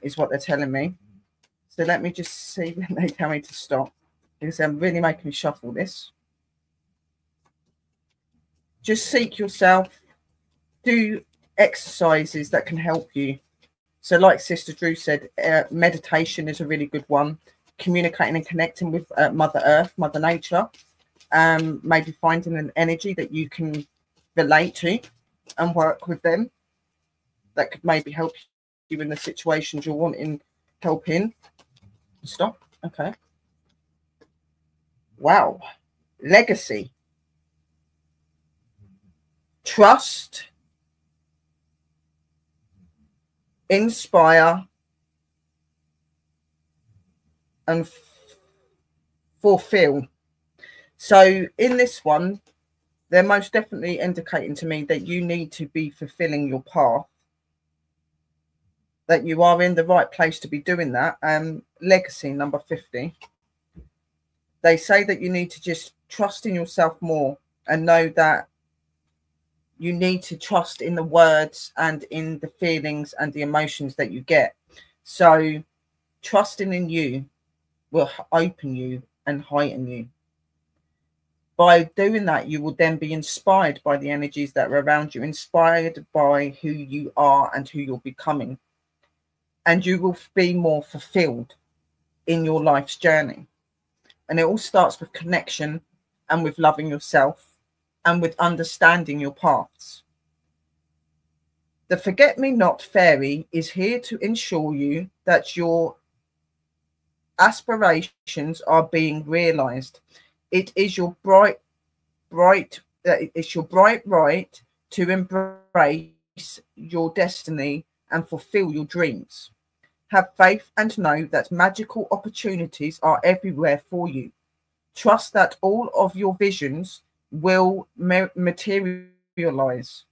is what they're telling me. So let me just see when they tell me to stop, because they're really making me shuffle this. Just seek yourself, do exercises that can help you. So like Sister Drew said, meditation is a really good one. Communicating and connecting with Mother Earth, Mother Nature. Maybe finding an energy that you can relate to and work with them. That could maybe help you in the situations you're wanting help in. Stop. Okay. Wow. Legacy. Trust. Inspire. And fulfill. So in this one, they're most definitely indicating to me that you need to be fulfilling your path, that you are in the right place to be doing that. Legacy number 50. They say that you need to just trust in yourself more and know that you need to trust in the words and in the feelings and the emotions that you get. So trusting in you will open you and heighten you. By doing that, you will then be inspired by the energies that are around you, inspired by who you are and who you're becoming. And you will be more fulfilled in your life's journey. And it all starts with connection and with loving yourself and with understanding your paths. The Forget-Me-Not fairy is here to ensure you that your aspirations are being realized. It is your it's your bright right to embrace your destiny and fulfill your dreams. Have faith and know that magical opportunities are everywhere for you. Trust that all of your visions will materialize.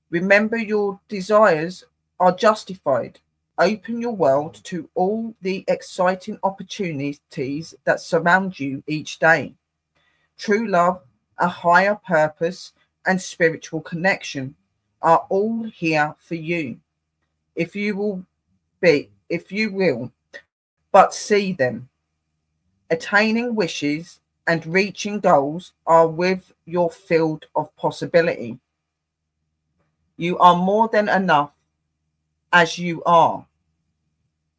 Remember, your desires are justified. Open your world to all the exciting opportunities that surround you each day. True love, a higher purpose, and spiritual connection are all here for you. If you will if you will but see them. Attaining wishes and reaching goals are with your field of possibility. You are more than enough as you are.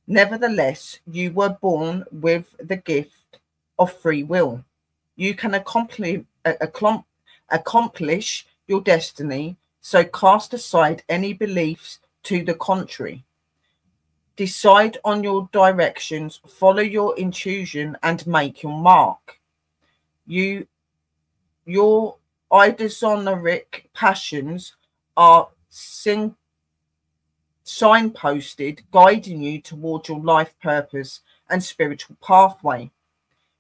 Nevertheless, you were born with the gift of free will. You can accomplish your destiny, so cast aside any beliefs to the contrary. Decide on your directions, follow your intuition, and make your mark. Your idosonoric passions are signposted, guiding you toward your life purpose and spiritual pathway.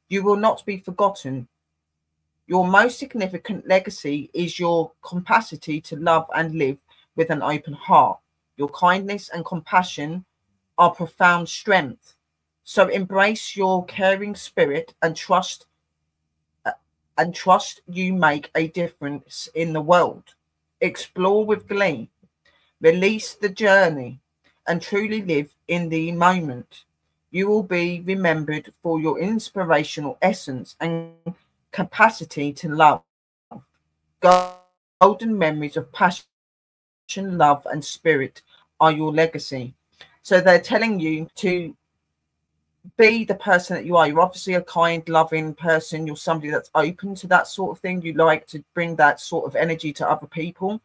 You will not be forgotten. Your most significant legacy is your capacity to love and live with an open heart. Your kindness and compassion are profound strength. So embrace your caring spirit and trust you make a difference in the world. Explore with glee, release the journey, and truly live in the moment. You will be remembered for your inspirational essence and capacity to love. Golden memories of passion, love, and spirit are your legacy. So they're telling you to be the person that you are. You're obviously a kind, loving person. You're somebody that's open to that sort of thing. You like to bring that sort of energy to other people.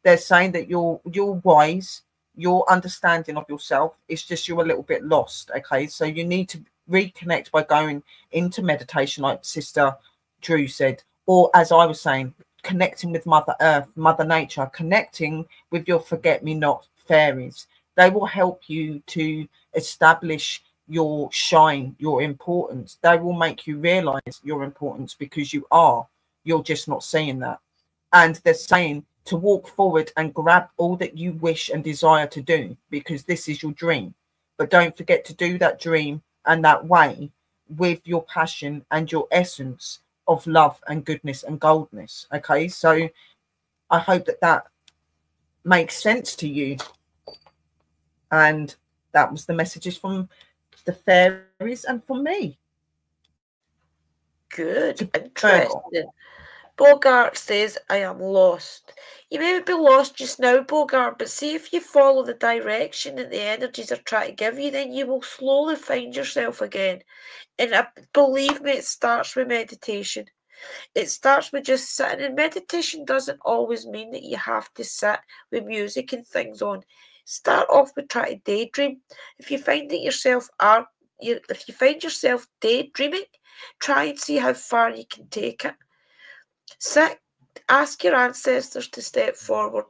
They're saying that you're wise. Your understanding of yourself is just you're a little bit lost. Okay, so you need to reconnect by going into meditation, like Sister Drew said, or as I was saying, connecting with Mother Earth, Mother Nature, connecting with your forget-me-not fairies. They will help you to establish your shine, your importance. They will make you realize your importance because you're just not seeing that. And they're saying to walk forward and grab all that you wish and desire to do, because this is your dream. But don't forget to do that dream and that way with your passion and your essence of love and goodness and goldness. Okay, so I hope that makes sense to you. And that was the messages from the fairies and from me. Good, interesting. Bogart says, I am lost. You may be lost just now, Bogart, but see if you follow the direction that the energies are trying to give you, then you will slowly find yourself again. And believe me, it starts with meditation. It starts with just sitting, and meditation doesn't always mean that you have to sit with music and things on. Start off with trying to daydream. If you find that if you find yourself daydreaming, try and see how far you can take it. Sit, ask your ancestors to step forward.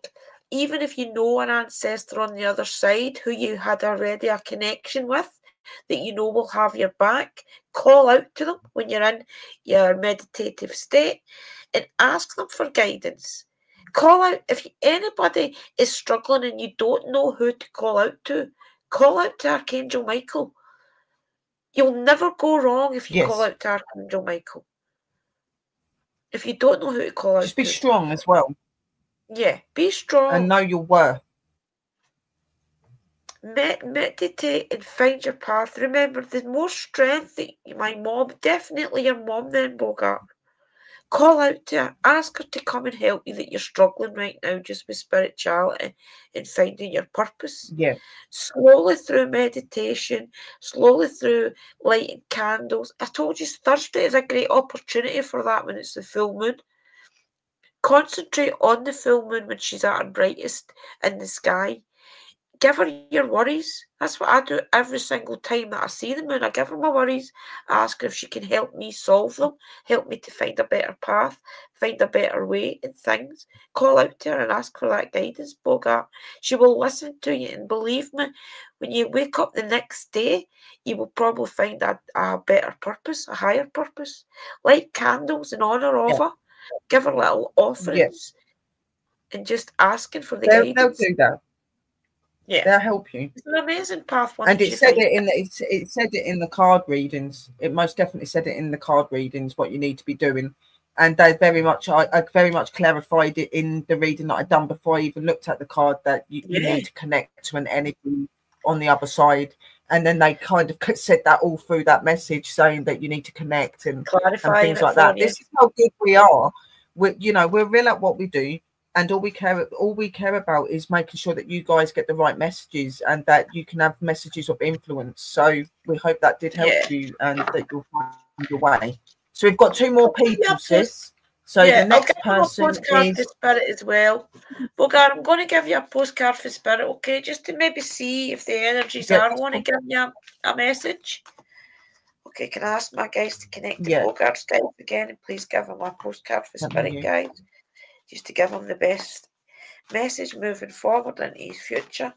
Even if you know an ancestor on the other side who you had already a connection with, that you know will have your back, call out to them when you're in your meditative state and ask them for guidance. Call out if anybody is struggling and you don't know who to call out to Archangel Michael. You'll never go wrong if you call out to Archangel Michael. If you don't know who to call out to. Just be strong as well. Yeah, be strong. And know your worth. Meditate and find your path. Remember, the more strength that my mom, definitely your mom then, Bogart. Call out to her, ask her to come and help you that you're struggling right now just with spirituality and finding your purpose. Yeah. Slowly through meditation, slowly through lighting candles. I told you Thursday is a great opportunity for that when it's the full moon. Concentrate on the full moon when she's at her brightest in the sky. Give her your worries. That's what I do every single time that I see the moon. I give her my worries, ask her if she can help me solve them, help me to find a better path, find a better way in things. Call out to her and ask for that guidance, Bogart. She will listen to you, and believe me, when you wake up the next day, you will probably find a better purpose, a higher purpose. Light candles in honour of Yeah. her, give her little Yeah. offerings, and just asking for the They'll guidance. do that. Yeah. They'll help you. It's an amazing path And once it you said find it it. in it said it in the card readings. It most definitely said it in the card readings what you need to be doing. And they very much I very much clarified it in the reading that I'd done before I even looked at the card, that you Yeah. need to connect to an energy on the other side. And then they kind of said that all through that message, saying that you need to connect and Clarifying things it like for that. you. This is how good we are. We're real at what we do. And all we care about is making sure that you guys get the right messages and that you can have messages of influence. So we hope that did help Yeah. you and that you'll find your way. So we've got two more people, sis. So Yeah, the I'll give next them a person postcard for is Spirit as well. Bogart, I'm going to give you a postcard for Spirit, okay? Just to maybe see if the energies yeah, are want to give you a message. Okay, can I ask my guys to connect to yeah. Bogart Skype again, and please give him a postcard for Spirit, You. guys, just to give him the best message moving forward into his future.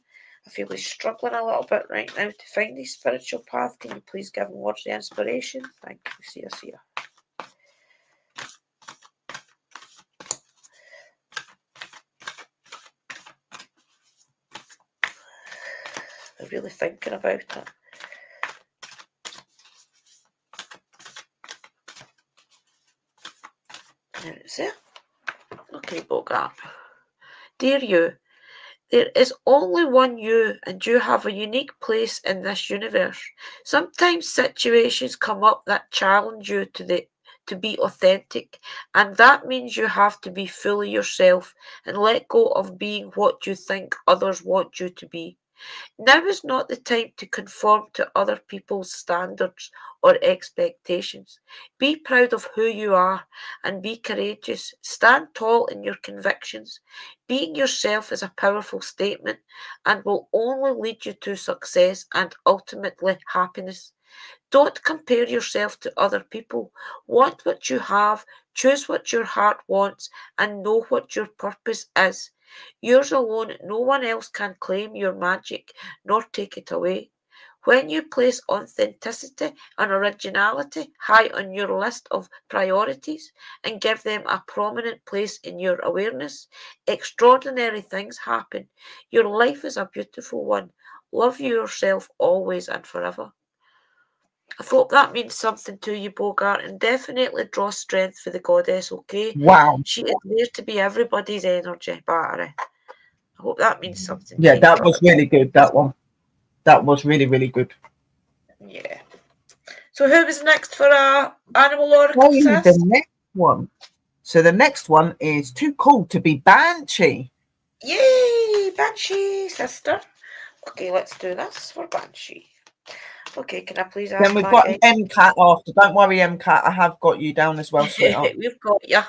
I feel he's struggling a little bit right now to find his spiritual path. Can you please give him words of inspiration? Thank you. See ya. They're really thinking about it. There it's it. Okay, Bogart. Dear you, there is only one you, and you have a unique place in this universe. Sometimes situations come up that challenge you to be authentic, and that means you have to be fully yourself and let go of being what you think others want you to be. Now is not the time to conform to other people's standards or expectations. Be proud of who you are and be courageous. Stand tall in your convictions. Being yourself is a powerful statement and will only lead you to success and ultimately happiness. Don't compare yourself to other people. Want what you have, choose what your heart wants, and know what your purpose is. Yours alone, no one else can claim your magic nor take it away. When you place authenticity and originality high on your list of priorities and give them a prominent place in your awareness, extraordinary things happen. Your life is a beautiful one. Love yourself always and forever. I hope that means something to you, Bogart, and definitely draw strength for the goddess, okay? Wow. She is there to be everybody's energy battery. I hope that means something Yeah, to you, that was darling. really good, that one. That was really, really good. Yeah. So who was next for our animal oracle, Tell you sis? the next one. So the next one is Too Cool to Be Banshee. Yay, Banshee, sister. Okay, let's do this for Banshee. Okay, can I please ask Then we've my got guy? MCAT after. Don't worry, MCAT. I have got you down as well, sweetheart. We've got ya.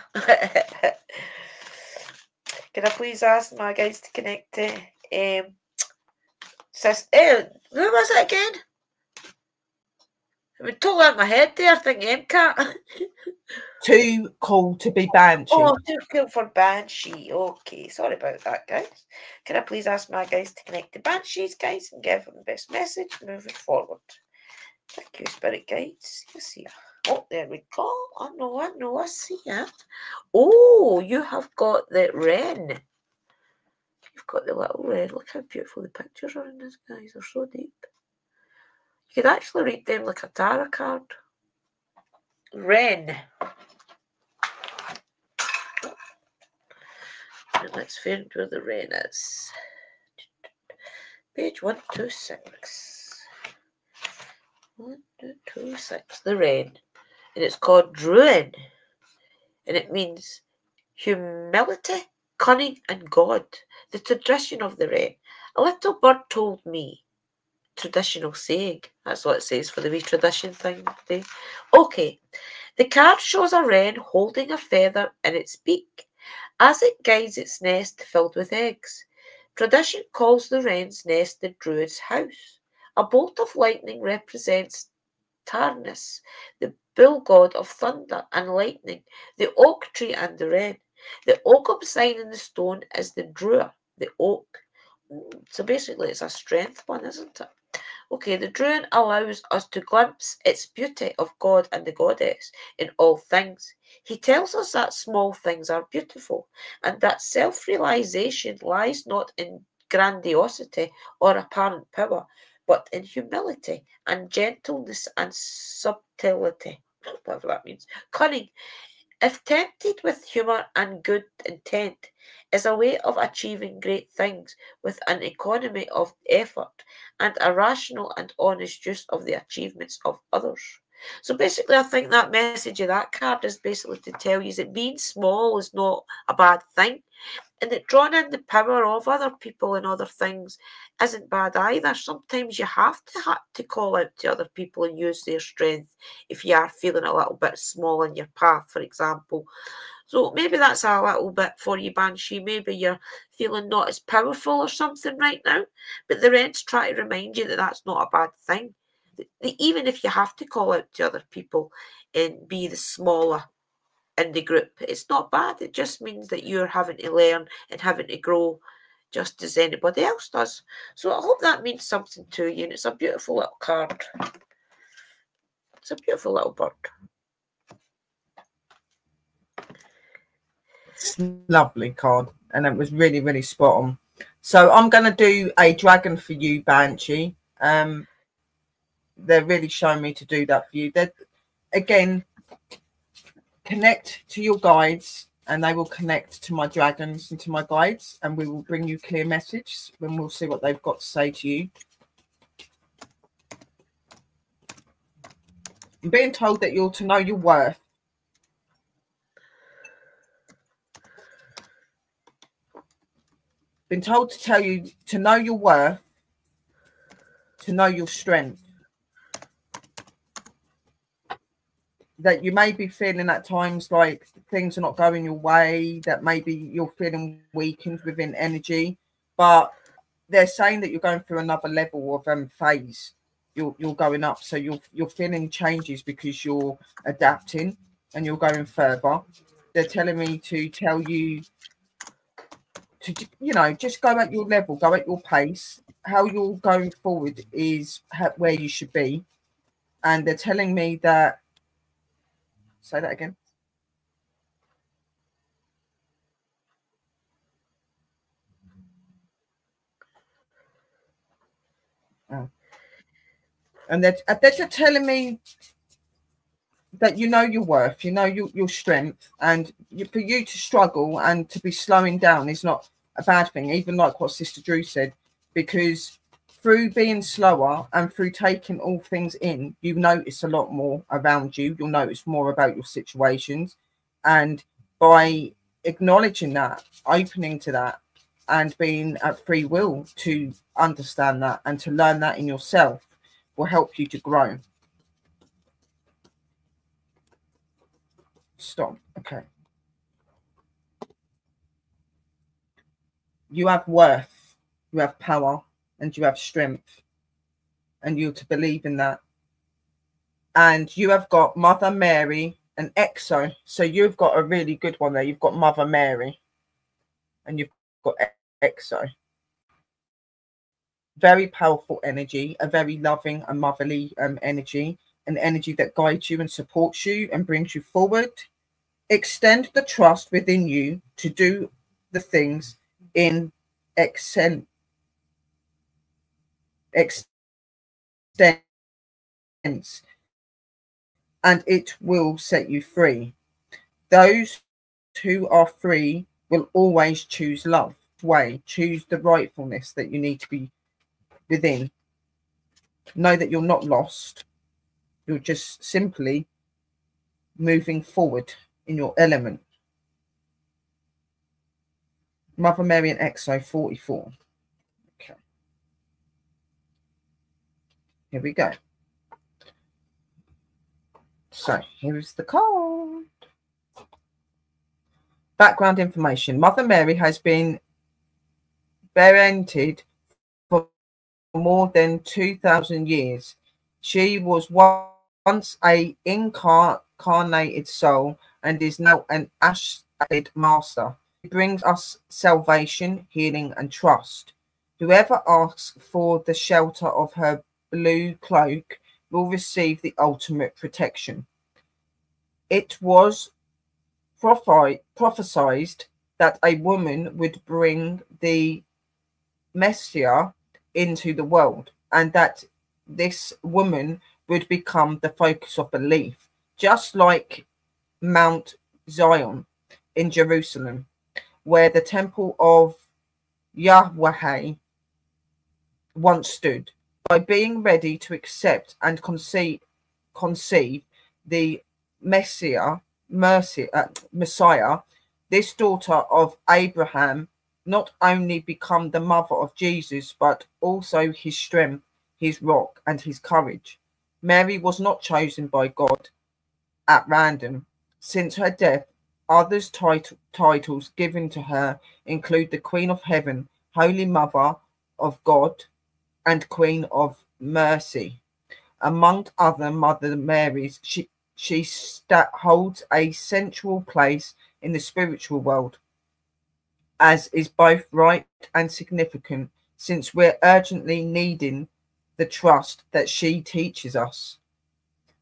Can I please ask my guys to connect to sis? Who was it again? I've been totally out of my head there, thinking MCAT. Too Cool to Be Banshee. Oh, too cool for Banshee. Okay, sorry about that, guys. Can I please ask my guys to connect to Banshees, guys, and give them the best message moving forward? Thank you, Spirit Guides. Yes, yeah. Oh, there we go. I know, I see it. Oh, you have got the wren. You've got the little wren. Look how beautiful the pictures are in this, guys. They're so deep. You could actually read them like a tarot card. Wren. And let's find where the wren is. Page 126. 126. The wren. And it's called Druin. And it means humility, cunning, and God. The tradition of the wren. A little bird told me. Traditional saying. That's what it says for the wee tradition thing today. Okay. The card shows a wren holding a feather in its beak as it guides its nest filled with eggs. Tradition calls the wren's nest the druid's house. A bolt of lightning represents Tarnus, the bull god of thunder and lightning, the oak tree and the wren. The oakum sign in the stone is the drua, the oak. So basically it's a strength one, isn't it? Okay, the druid allows us to glimpse its beauty of God and the goddess in all things. He tells us that small things are beautiful and that self-realization lies not in grandiosity or apparent power, but in humility and gentleness and subtlety, whatever that means, cunning, if tempted with humour and good intent, is a way of achieving great things with an economy of effort and a rational and honest use of the achievements of others. So basically, I think that message of that card is basically to tell you that being small is not a bad thing, and that drawing in the power of other people and other things isn't bad either. Sometimes you have to call out to other people and use their strength if you are feeling a little bit small in your path, for example. So maybe that's a little bit for you, Banshee. Maybe you're feeling not as powerful or something right now, but the rents try to remind you that that's not a bad thing. Even if you have to call out to other people and be the smaller in the group, it's not bad. It just means that you're having to learn and having to grow just as anybody else does. So I hope that means something to you, and it's a beautiful little card. It's a beautiful little bird. It's a lovely card, and it was really, really spot on. So I'm going to do a dragon for you, Banshee. They're really showing me to do that for you. They're, again, connect to your guides, and they will connect to my dragons and to my guides, and we will bring you clear messages when we'll see what they've got to say to you. I'm being told that you're to know your worth. Been told to tell you to know your worth, to know your strength. That you may be feeling at times like things are not going your way, that maybe you're feeling weakened within energy, but they're saying that you're going through another level of phase. You're going up, so you're feeling changes because you're adapting and you're going further. They're telling me to tell you to, you know, just go at your level, go at your pace. How you're going forward is where you should be. And they're telling me that, say that again. Oh. And they're just telling me that you know your worth, you know your strength, and for you to struggle and to be slowing down is not a bad thing, even like what Sister Drew said, because through being slower and through taking all things in, you notice a lot more around you. You'll notice more about your situations, and by acknowledging that, opening to that, and being at free will to understand that and to learn that in yourself will help you to grow. Stop. Okay. You have worth, you have power, and you have strength, and you're to believe in that. And you have got Mother Mary and Exo. So you've got a really good one there. You've got Mother Mary and you've got Exo. Very powerful energy, a very loving and motherly energy, an energy that guides you and supports you and brings you forward. Extend the trust within you to do the things in extends, and it will set you free. Those who are free will always choose love way, choose the rightfulness that you need to be within. Know that you're not lost. You're just simply moving forward in your element. Mother Mary and Exo 44. Okay. Here we go. So here's the card. Background information. Mother Mary has been parented for more than 2,000 years. She was once a incarnated soul and is now an ascended master. She brings us salvation, healing, and trust. Whoever asks for the shelter of her blue cloak will receive the ultimate protection. It was prophesied that a woman would bring the Messiah into the world, and that this woman would become the focus of belief, just like Mount Zion in Jerusalem, where the temple of Yahweh once stood. By being ready to accept and conceive the Messiah, this daughter of Abraham not only become the mother of Jesus, but also his strength, his rock, and his courage. Mary was not chosen by God at random. Since her death, others titles given to her include the Queen of Heaven, Holy Mother of God, and Queen of Mercy. Among other Mother Marys, she holds a central place in the spiritual world, as is both right and significant, since we're urgently needing the trust that she teaches us.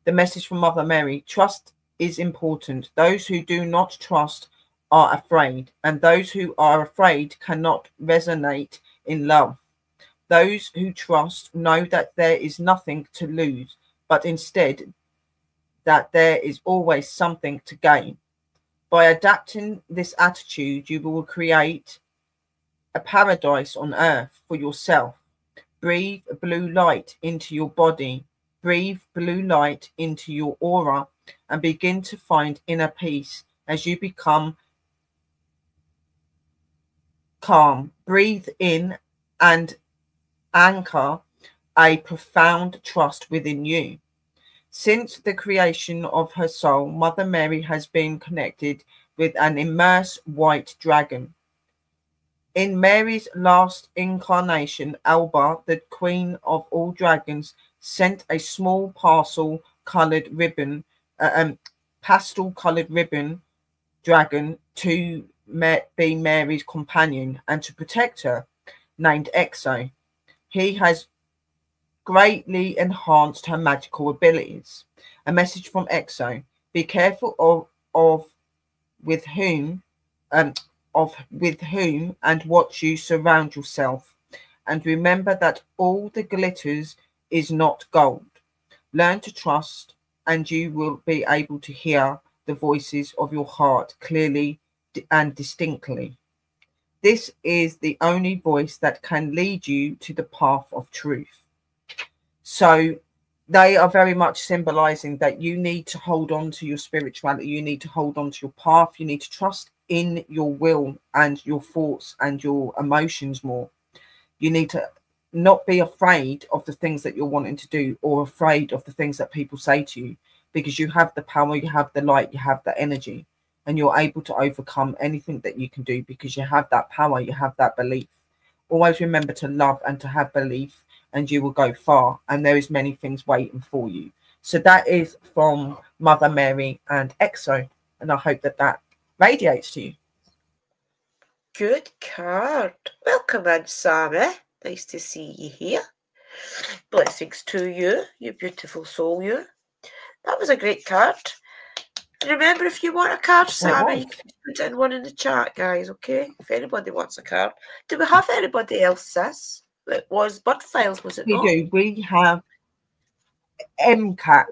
The message from Mother Mary: trust is important. Those who do not trust are afraid, and those who are afraid cannot resonate in love. Those who trust know that there is nothing to lose, but instead that there is always something to gain. By adapting this attitude, you will create a paradise on earth for yourself. Breathe blue light into your body. Breathe blue light into your aura and begin to find inner peace as you become calm. Breathe in and anchor a profound trust within you. Since the creation of her soul, Mother Mary has been connected with an immense white dragon. In Mary's last incarnation, Alba, the queen of all dragons, sent a small pastel coloured ribbon dragon to be Mary's companion and to protect her, named Exo. He has greatly enhanced her magical abilities. A message from Exo: be careful with whom and what you surround yourself, and remember that all the glitters is not gold. Learn to trust, and you will be able to hear the voices of your heart clearly and distinctly. This is the only voice that can lead you to the path of truth. So they are very much symbolizing that you need to hold on to your spirituality. You need to hold on to your path. You need to trust in your will and your thoughts and your emotions more. You need to not be afraid of the things that you're wanting to do, or afraid of the things that people say to you, because you have the power, you have the light, you have the energy, and you're able to overcome anything that you can do because you have that power, you have that belief. Always remember to love and to have belief, and you will go far, and there is many things waiting for you. So that is from Mother Mary and Exo, and I hope that that radiates to you. Good card. Welcome in, Sammy. Nice to see you here. Blessings to you, you beautiful soul, you. That was a great card. Remember, if you want a card, Sammy, you can put in one in the chat, guys, okay? If anybody wants a card. Do we have anybody else, sis? It was Bud Files, was it We not? do. We have MCAT.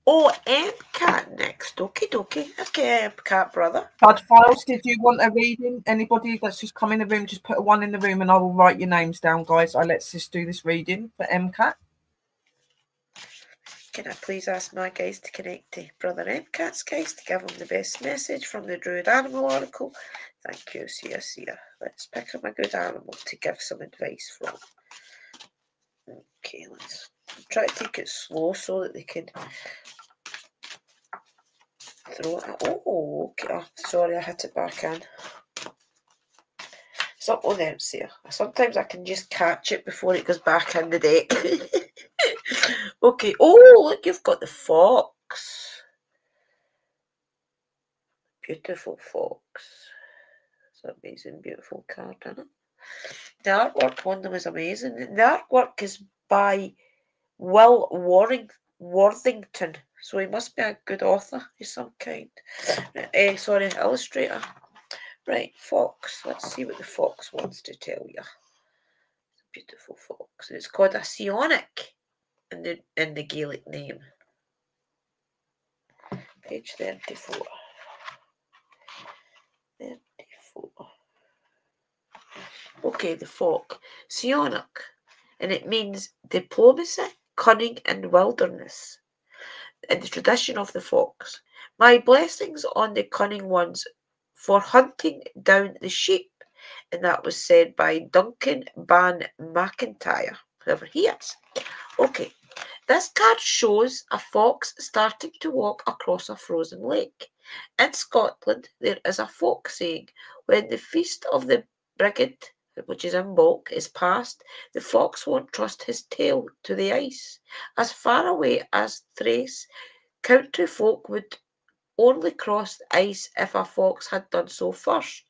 Oh, MCAT next. Okie dokie. Okay, MCAT, brother. Bud Files, did you want a reading? Anybody that's just come in the room, just put a 1 in the room and I will write your names down, guys. Let's just do this reading for MCAT. Can I please ask my guys to connect to Brother MCAT's guys to give him the best message from the Druid Animal Oracle? Thank you, see ya. Let's pick up a good animal to give some advice from. Okay, let's try to take it slow so that they can throw it. Oh, okay. Oh, sorry, I hit it back in. Something else here. Sometimes I can just catch it before it goes back in the deck. Okay. Oh, look, you've got the fox. Beautiful fox. It's an amazing, beautiful card, isn't it? The artwork on them is amazing. The artwork is by Will Worthington, so he must be a good author of some kind. Sorry, illustrator. Right, fox. Let's see what the fox wants to tell you. It's a beautiful fox. It's called a Sionic in the Gaelic name. Page 34. 34. Okay, the fox. Sionic. And it means diplomacy, cunning, and wilderness. In the tradition of the fox. My blessings on the cunning ones for hunting down the sheep. And that was said by Duncan Ban McIntyre, whoever he is. Okay, this card shows a fox starting to walk across a frozen lake. In Scotland, there is a folk saying, when the feast of the brigid, which is in bulk, is past, the fox won't trust his tail to the ice. As far away as Thrace, country folk would only cross the ice if a fox had done so first.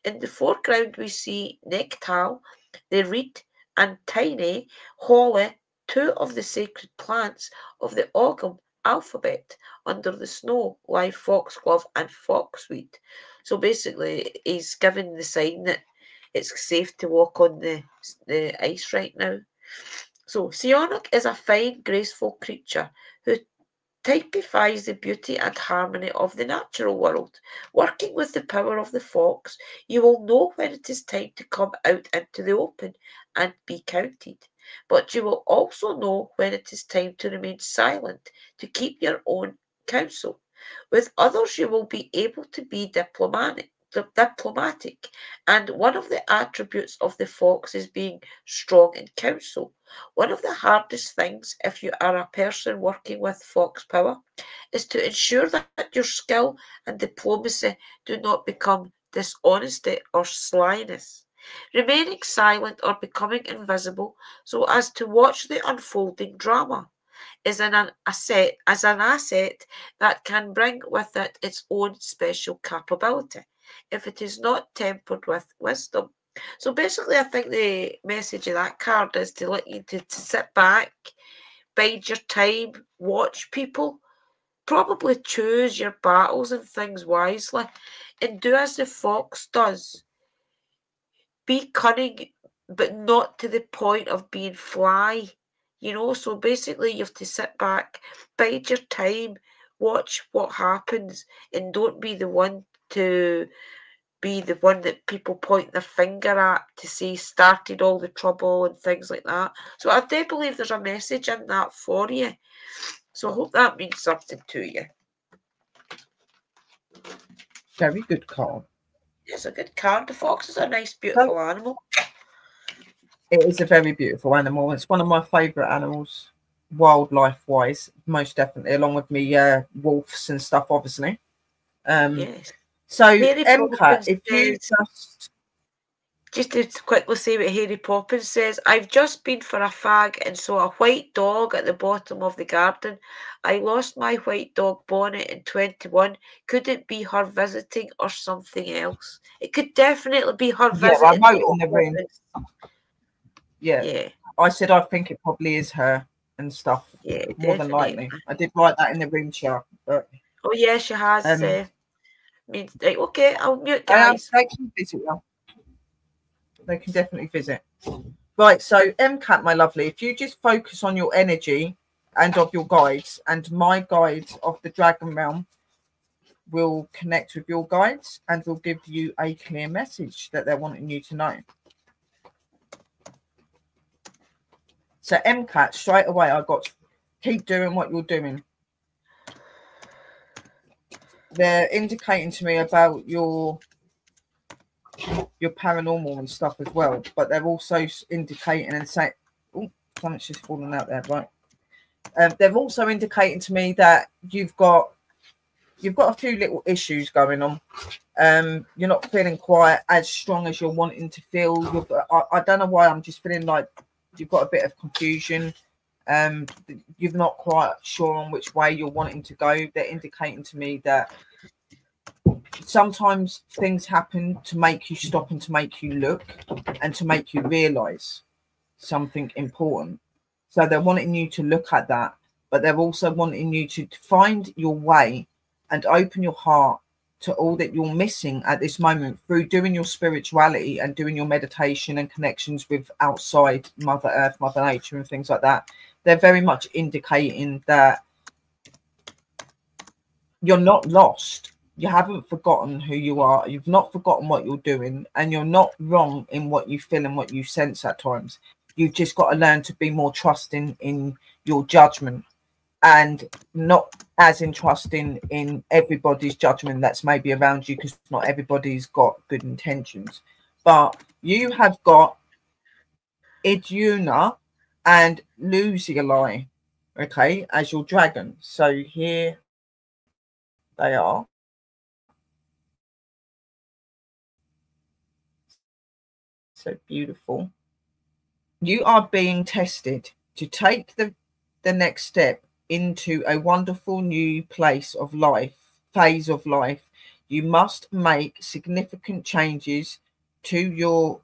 In the foreground we see Nectal, the reed, and Tiny Holly, two of the sacred plants of the Ogham alphabet. Under the snow lie foxglove and foxweed. So basically he's given the sign that it's safe to walk on the ice right now. So Sionic is a fine, graceful creature who typifies the beauty and harmony of the natural world. Working with the power of the fox, you will know when it is time to come out into the open and be counted. But you will also know when it is time to remain silent, to keep your own counsel. With others, you will be able to be diplomatic, and one of the attributes of the fox is being strong in counsel. One of the hardest things, if you are a person working with fox power, is to ensure that your skill and diplomacy do not become dishonesty or slyness. Remaining silent or becoming invisible so as to watch the unfolding drama is an asset that can bring with it its own special capability if it is not tempered with wisdom. So basically, I think the message of that card is to let you to sit back, bide your time, watch people, probably choose your battles and things wisely, and do as the fox does. Be cunning, but not to the point of being fly. So basically you have to sit back, bide your time, watch what happens, and don't be the one that people point their finger at to say started all the trouble and things like that. So I do believe there's a message in that for you. So I hope that means something to you. Very good card. It's a good card. The fox is a nice, beautiful animal. It is a very beautiful animal. It's one of my favourite animals, wildlife-wise, most definitely, along with me wolves and stuff, obviously. Yes. So, MCAT, if you just to quickly say what Harry Poppins says, I've just been for a fag and saw a white dog at the bottom of the garden. I lost my white dog bonnet in 21. Could it be her visiting or something else? It could definitely be her visiting. I wrote in the room. Yeah. I said I think it probably is her and stuff. Yeah, more than likely. I did write that in the room chat. But oh yeah, she has. Right, okay, I'll mute, guys. They can visit you. They can definitely visit. Right, so MCAT, my lovely, if you just focus on your energy and of your guides, and my guides of the Dragon Realm will connect with your guides and will give you a clear message that they're wanting you to know. So MCAT, straight away, I got keep doing what you're doing. They're indicating to me about your paranormal and stuff as well, but they're also indicating and saying, oh, something's just fallen out there, right? They're also indicating to me that you've got you've got a few little issues going on. You're not feeling quite as strong as you're wanting to feel. I don't know why, I'm just feeling like you've got a bit of confusion. You're not quite sure on which way you're wanting to go. They're indicating to me that sometimes things happen to make you stop and to make you look and to make you realize something important. So they're wanting you to look at that, but they're also wanting you to find your way and open your heart to all that you're missing at this moment through doing your spirituality and doing your meditation and connections with outside Mother Earth, Mother Nature and things like that. They're very much indicating that you're not lost. You haven't forgotten who you are. You've not forgotten what you're doing, and you're not wrong in what you feel and what you sense at times. You've just got to learn to be more trusting in your judgment, and not as in trusting in everybody's judgment that's maybe around you, because not everybody's got good intentions. But you have got Iduna and Lucioli, okay, as your dragon. So here they are. So beautiful. You are being tested to take the next step into a wonderful new place of life, phase of life. You must make significant changes to your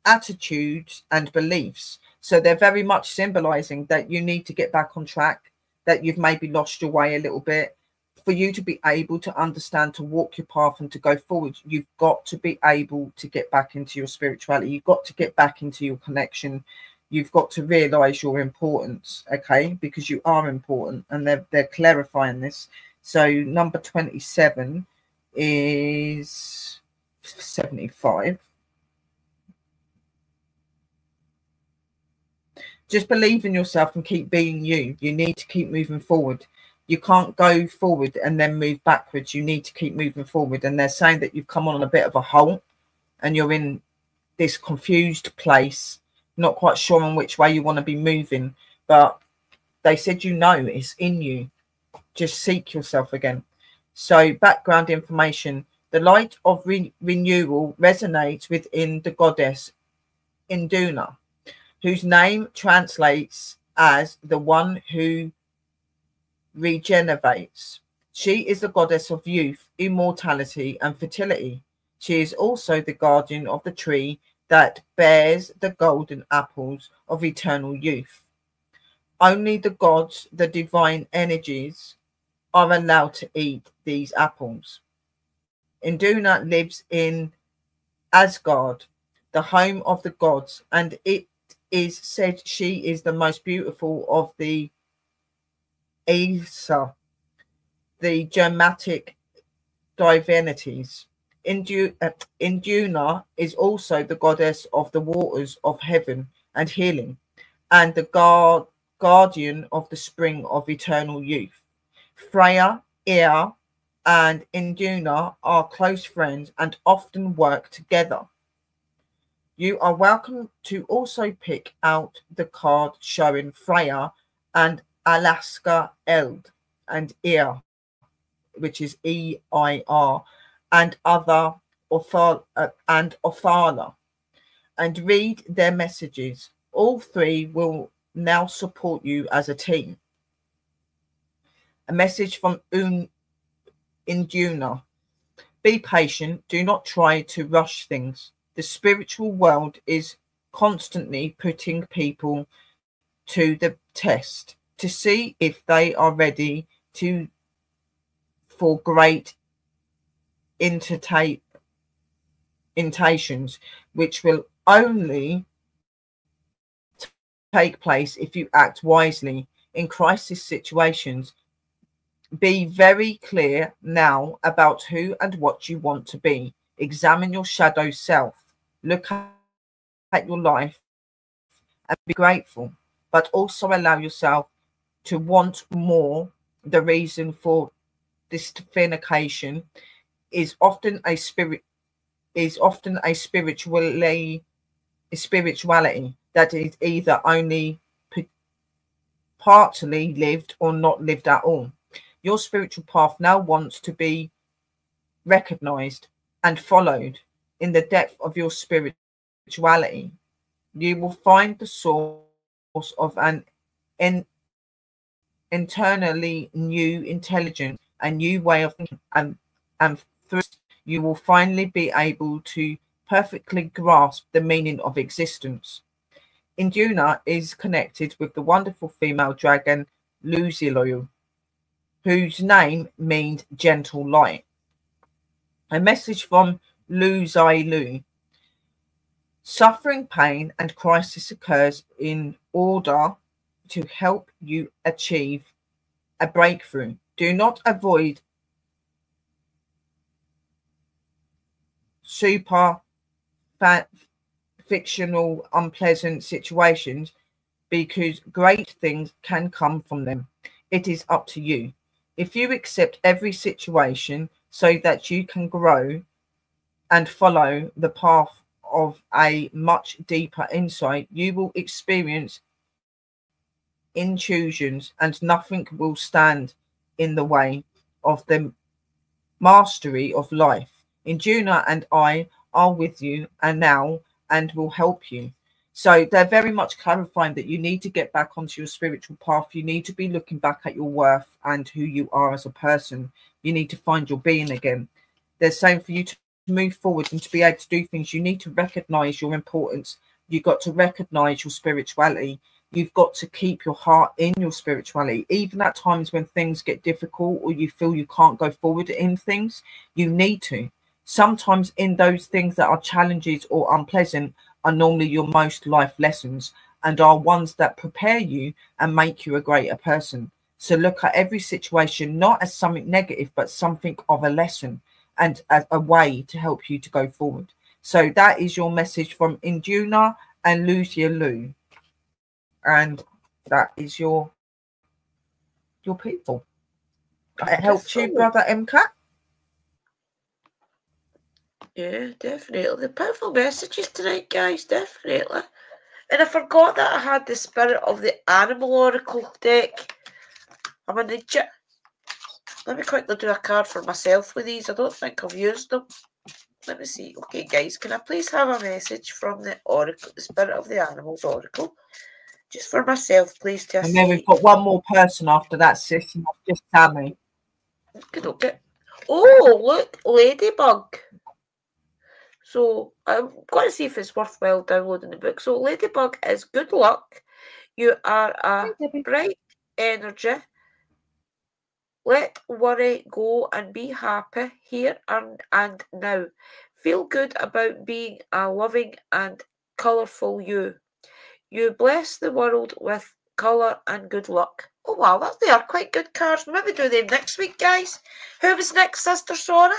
attitudes and beliefs. So they're very much symbolizing that you need to get back on track, that you've maybe lost your way a little bit. For you to be able to understand, to walk your path and to go forward, you've got to be able to get back into your spirituality. You've got to get back into your connection. You've got to realize your importance, okay? Because you are important, and they're clarifying this. So number 27 is 75. Just believe in yourself and keep being you. You need to keep moving forward. You can't go forward and then move backwards. You need to keep moving forward. And they're saying that you've come on a bit of a halt and you're in this confused place, not quite sure on which way you want to be moving. But they said, you know, it's in you. Just seek yourself again. So background information. The light of renewal resonates within the goddess Iduna, whose name translates as the one who regenerates. She is the goddess of youth, immortality, and fertility. She is also the guardian of the tree that bears the golden apples of eternal youth. Only the gods, the divine energies, are allowed to eat these apples. Iduna lives in Asgard, the home of the gods, and it is said she is the most beautiful of the Aesir, the dramatic divinities. Iduna is also the goddess of the waters of heaven and healing, and the guardian of the spring of eternal youth. Freya, Ea, and Iduna are close friends and often work together. You are welcome to also pick out the card showing Freya and Alaska Eld and Ea, which is EIR, and other Othala, and read their messages. All three will now support you as a team. A message from Iduna. Be patient. Do not try to rush things. The spiritual world is constantly putting people to the test to see if they are ready for great intentions, which will only take place if you act wisely in crisis situations. Be very clear now about who and what you want to be. Examine your shadow self. Look at your life and be grateful, but also allow yourself to want more. The reason for this definication is often a spirituality that is either only partly lived or not lived at all. Your spiritual path now wants to be recognized and followed in the depth of your spirituality. You will find the source of an internally new intelligence, a new way of thinking, and through it, you will finally be able to perfectly grasp the meaning of existence. Induna is connected with the wonderful female dragon Luzilu, whose name means gentle light. A message from Luzilu. Suffering, pain, and crisis occurs in order to help you achieve a breakthrough. Do not avoid super fictional, unpleasant situations, because great things can come from them. It is up to you. If you accept every situation so that you can grow and follow the path of a much deeper insight, you will experience intrusions and nothing will stand in the way of the mastery of life. Induna and I are with you and now and will help you. So they're very much clarifying that you need to get back onto your spiritual path. You need to be looking back at your worth and who you are as a person. You need to find your being again. They're saying for you to move forward and to be able to do things, you need to recognize your importance. You've got to recognize your spirituality. You've got to keep your heart in your spirituality. Even at times when things get difficult or you feel you can't go forward in things, you need to. Sometimes in those things that are challenges or unpleasant are normally your most life lessons and are ones that prepare you and make you a greater person. So look at every situation not as something negative, but something of a lesson and as a way to help you to go forward. So that is your message from Induna and Lucia Lu. And that is your people. It helped you, brother MCAT? Yeah, definitely. Powerful messages tonight, guys, definitely. And I forgot that I had the Spirit of the Animal Oracle deck. I'm a ninja. Let me quickly do a card for myself with these. I don't think I've used them. Let me see. Okay, guys, can I please have a message from the Oracle, the Spirit of the Animals Oracle? Just for myself, please. To and then we've got one more person after that, sis, and that's just Sammy. Okay. Oh, look, Ladybug. So I'm going to see if it's worthwhile downloading the book. So Ladybug is good luck. You are a bright energy. Let worry go and be happy here and now. Feel good about being a loving and colourful you. You bless the world with colour and good luck. Oh wow, they are quite good cards. Maybe do them next week, guys. Who was next, Sister Sora?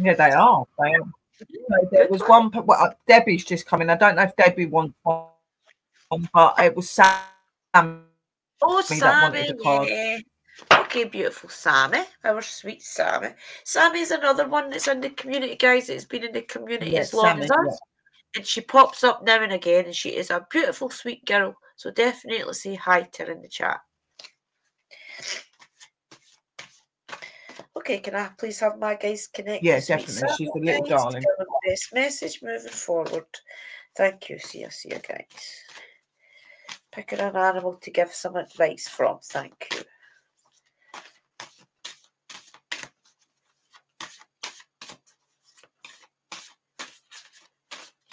Yeah, they are. They are. So there was one. Well, Debbie's just coming. I don't know if Debbie wants one, but it was Sammy. Oh, Sammy that wanted a card. Yeah. Okay, beautiful Sammy, our sweet Sammy. Sammy's another one that's in the community, guys. It's been in the community as long as us. Yeah. And she pops up now and again, and she is a beautiful, sweet girl. So definitely say hi to her in the chat. Okay, can I please have my guys connect? Yeah, definitely. She's a little darling. Best message moving forward. Thank you. See you guys. Picking an animal to give some advice from. Thank you.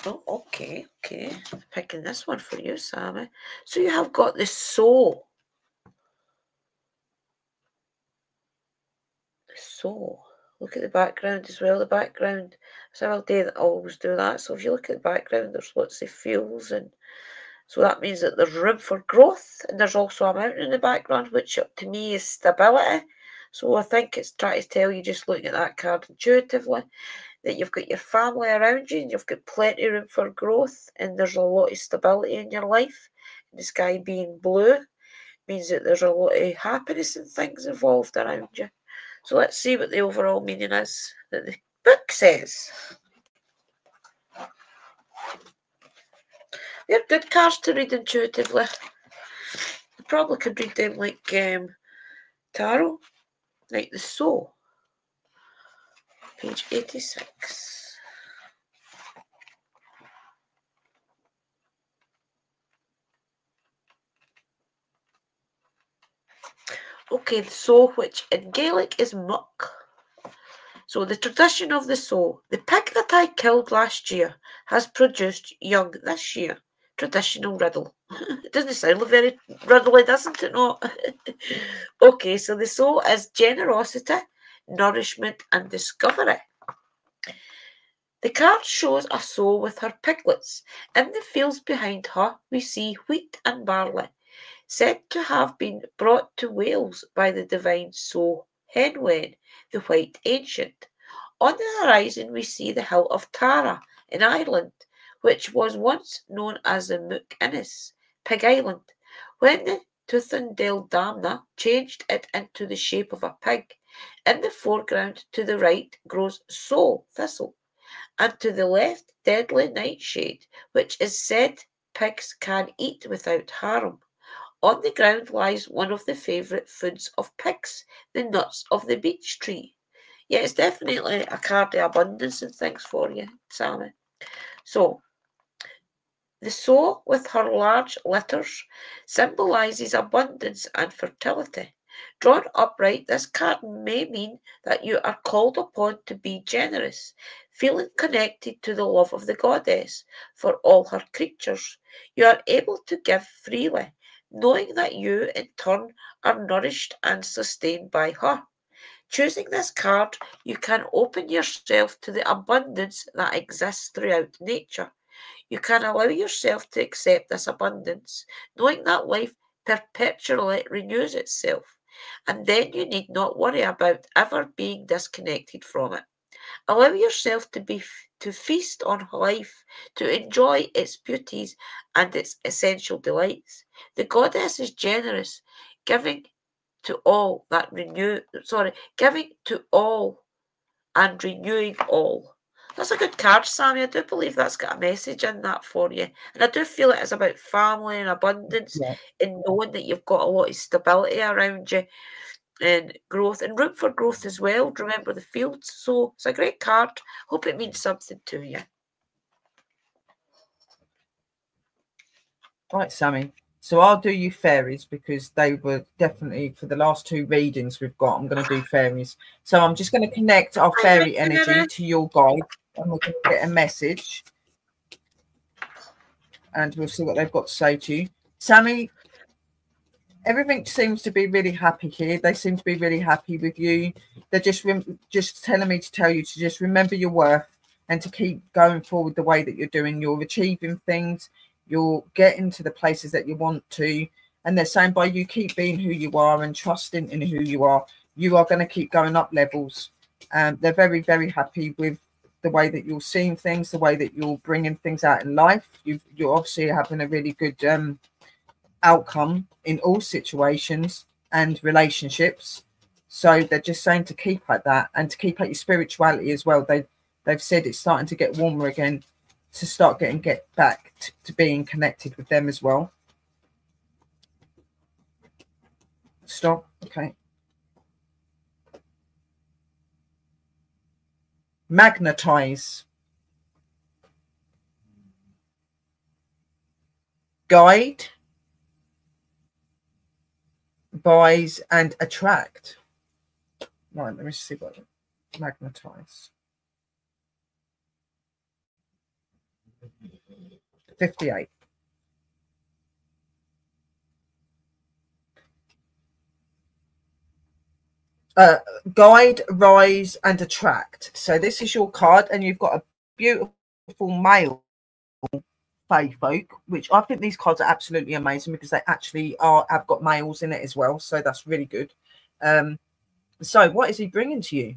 Oh, okay. Picking this one for you, Sammy. So you have got the soul. So, look at the background as well. The background, so I'll always do that. So if you look at the background, there's lots of fields, and so that means that there's room for growth. And there's also a mountain in the background, which to me is stability. So I think it's trying to tell you, just looking at that card intuitively, that you've got your family around you and you've got plenty of room for growth, and there's a lot of stability in your life. And the sky being blue means that there's a lot of happiness and things involved around you. So let's see what the overall meaning is that the book says. They're good cards to read intuitively. You probably could read them like tarot. Right, the soul. Page 86. Okay, the soul, which in Gaelic is muck. So the tradition of the soul. The pig that I killed last year has produced young this year. Traditional riddle. It doesn't sound very riddly, doesn't it not? Okay, so the soul is generosity, nourishment and discovery. The card shows a soul with her piglets. In the fields behind her we see wheat and barley, said to have been brought to Wales by the divine soul Henwen, the White Ancient. On the horizon we see the hill of Tara in Ireland, which was once known as the Muck Innes, Pig Island, when the Tuathandale Damna changed it into the shape of a pig. In the foreground to the right grows soul thistle, and to the left deadly nightshade, which is said pigs can eat without harm. On the ground lies one of the favourite foods of pigs, the nuts of the beech tree. Yeah, it's definitely a card of abundance and things for you, Sammy. So, the soul with her large letters symbolises abundance and fertility. Drawn upright, this card may mean that you are called upon to be generous, feeling connected to the love of the goddess for all her creatures. You are able to give freely, knowing that you, in turn, are nourished and sustained by her. Choosing this card, you can open yourself to the abundance that exists throughout nature. You can allow yourself to accept this abundance, knowing that life perpetually renews itself, and then you need not worry about ever being disconnected from it. Allow yourself to feast on life, to enjoy its beauties and its essential delights. The goddess is generous, giving to all that giving to all and renewing all. That's a good card, Sammy. I do believe that's got a message in that for you. And I do feel it is about family and abundance, Yeah. and knowing that you've got a lot of stability around you and growth and room for growth as well. Remember the fields. So it's a great card. Hope it means something to you. Right, Sammy. So I'll do you fairies because they were definitely for the last two readings we've got. I'm going to do fairies. So I'm just going to connect our fairy energy to your guide and we're going to get a message. And we'll see what they've got to say to you. Sammy, everything seems to be really happy here. They seem to be really happy with you. They're just telling me to tell you to just remember your worth and to keep going forward the way that you're doing. You're achieving things. You're getting to the places that you want to. And they're saying by you keep being who you are and trusting in who you are going to keep going up levels. They're very, very happy with the way that you're seeing things, the way that you're bringing things out in life. You're obviously having a really good outcome in all situations and relationships. So they're just saying to keep at that and to keep at your spirituality as well. They've said it's starting to get warmer again, to start get back to being connected with them as well. Stop. Okay. Magnetize. Guide. Buys and attract. Right, let me see what magnetize. 58. Guide, rise and attract. So this is your card and you've got a beautiful male fae folk, which I think these cards are absolutely amazing because they actually have got males in it as well. So that's really good. So what is he bringing to you?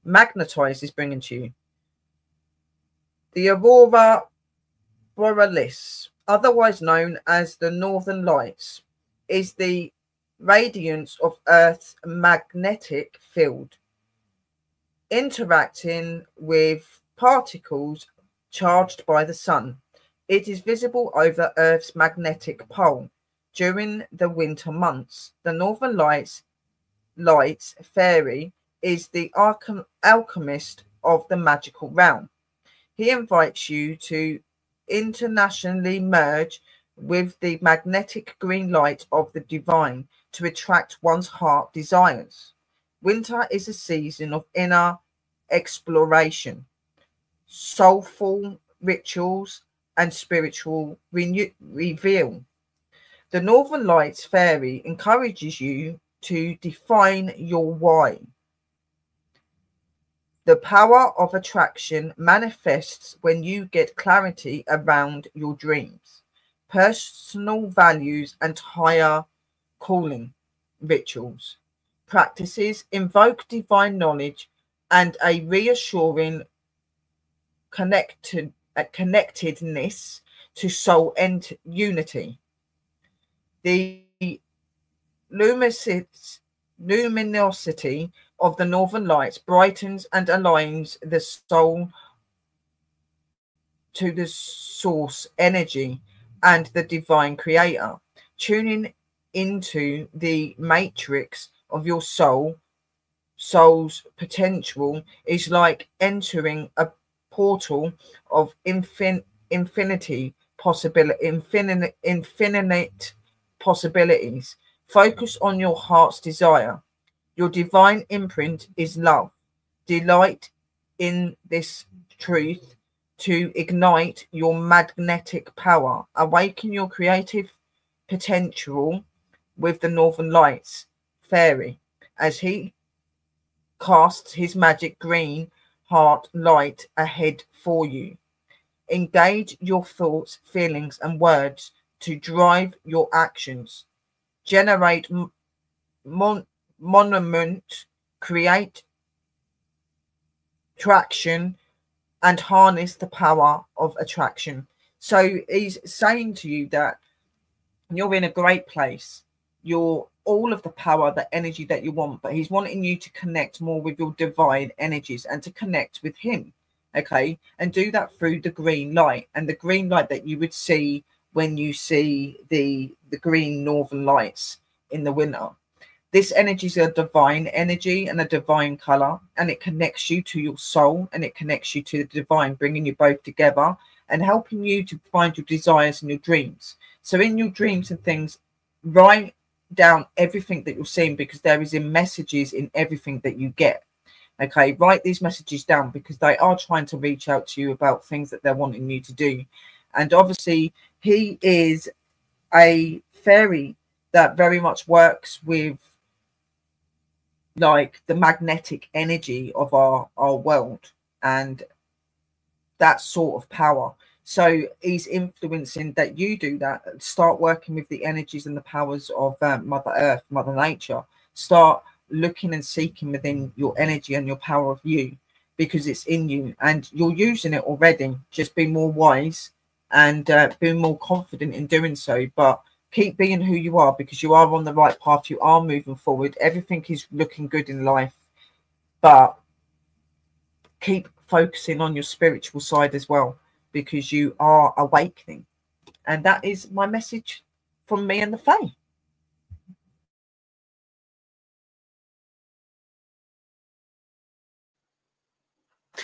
Magnetize is bringing to you the Aurora Borealis, otherwise known as the Northern Lights, is the radiance of Earth's magnetic field, interacting with particles charged by the sun. It is visible over Earth's magnetic pole during the winter months. The Northern Lights lights fairy is the alchemist of the magical realm. He invites you to internationally merge with the magnetic green light of the divine to attract one's heart desires. Winter is a season of inner exploration, soulful rituals, and spiritual reveal. The Northern Lights Fairy encourages you to define your why. The power of attraction manifests when you get clarity around your dreams, personal values, and higher calling. Rituals, practices invoke divine knowledge and a reassuring connectedness to soul and unity. The luminosity of the northern lights brightens and aligns the soul to the source energy and the divine creator, tuning into the matrix of your soul's potential is like entering a portal of infinite possibilities. Focus on your heart's desire. Your divine imprint is love. Delight in this truth to ignite your magnetic power. Awaken your creative potential with the Northern Lights Fairy as he casts his magic green heart light ahead for you. Engage your thoughts, feelings, and words to drive your actions. Generate monument, create traction, and harness the power of attraction. So he's saying to you that you're in a great place. You're all of the power, the energy that you want, but he's wanting you to connect more with your divine energies and to connect with him. Okay. And do that through the green light, and the green light that you would see when you see the green northern lights in the winter. This energy is a divine energy and a divine color, and it connects you to your soul and it connects you to the divine, bringing you both together and helping you to find your desires and your dreams. So in your dreams and things, write down everything that you're seeing, because there is messages in everything that you get. Okay, write these messages down because they are trying to reach out to you about things that they're wanting you to do. And obviously he is a fairy that very much works with like the magnetic energy of our world and that sort of power. So he's influencing that you do that. Start working with the energies and the powers of Mother Earth, Mother Nature. Start looking and seeking within your energy and your power of you, because it's in you and you're using it already. Just be more wise and be more confident in doing so. But keep being who you are, because you are on the right path. You are moving forward. Everything is looking good in life, but keep focusing on your spiritual side as well, because you are awakening. And that is my message from me and the Fae.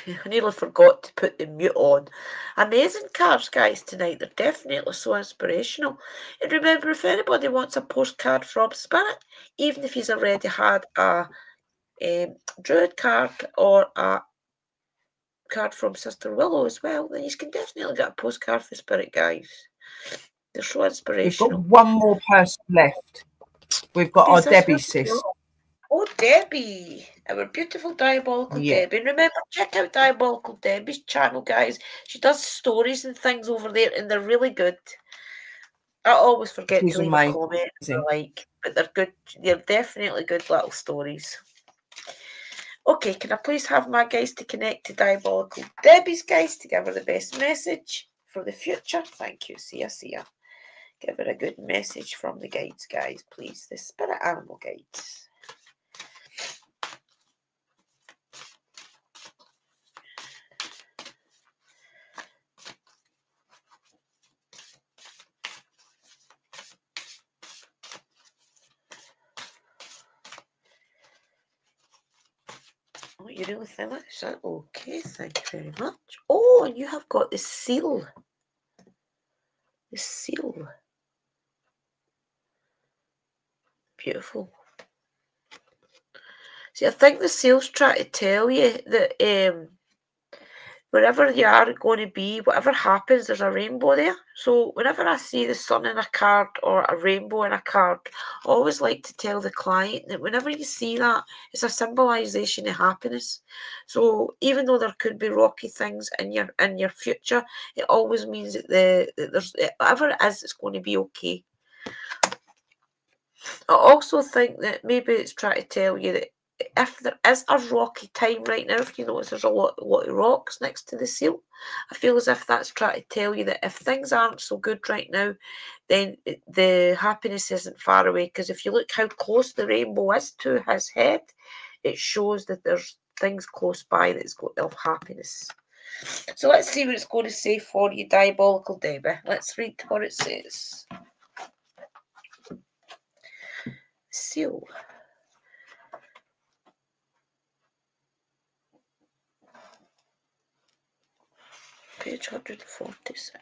I nearly forgot to put the mute on. Amazing cards, guys, tonight. They're definitely so inspirational. And remember, if anybody wants a postcard from Spirit, even if he's already had a Druid card or a card from Sister Willow as well, then you can definitely get a postcard for Spirit, guys. They're so inspirational. We've got one more person left. We've got our Debbie sis. Oh, Debbie, our beautiful Diabolical Debbie. And remember, check out Diabolical Debbie's channel, guys. She does stories and things over there, and they're really good. I always forget to leave a comment, but they're good. They're definitely good little stories. Okay, can I please have my guys to connect to Diabolical Debbie's guys to give her the best message for the future? Thank you. See ya. Give her a good message from the guides, guys, please. The spirit animal guides. Oh, you really think that's that? Okay, thank you very much. Oh, and you have got the seal. The seal. Beautiful. See, I think the seal's trying to tell you that wherever you are going to be, whatever happens, there's a rainbow there. So whenever I see the sun in a card or a rainbow in a card, I always like to tell the client that whenever you see that, it's a symbolisation of happiness. So even though there could be rocky things in your future, it always means that there's whatever it is, it's going to be okay. I also think that maybe it's trying to tell you that if there is a rocky time right now, if you notice there's a lot of rocks next to the seal, I feel as if that's trying to tell you that if things aren't so good right now, then the happiness isn't far away. Because if you look how close the rainbow is to his head, it shows that there's things close by that's going to have happiness. So let's see what it's going to say for you, Diabolical Debbie. Let's read what it says. Seal. Page 146.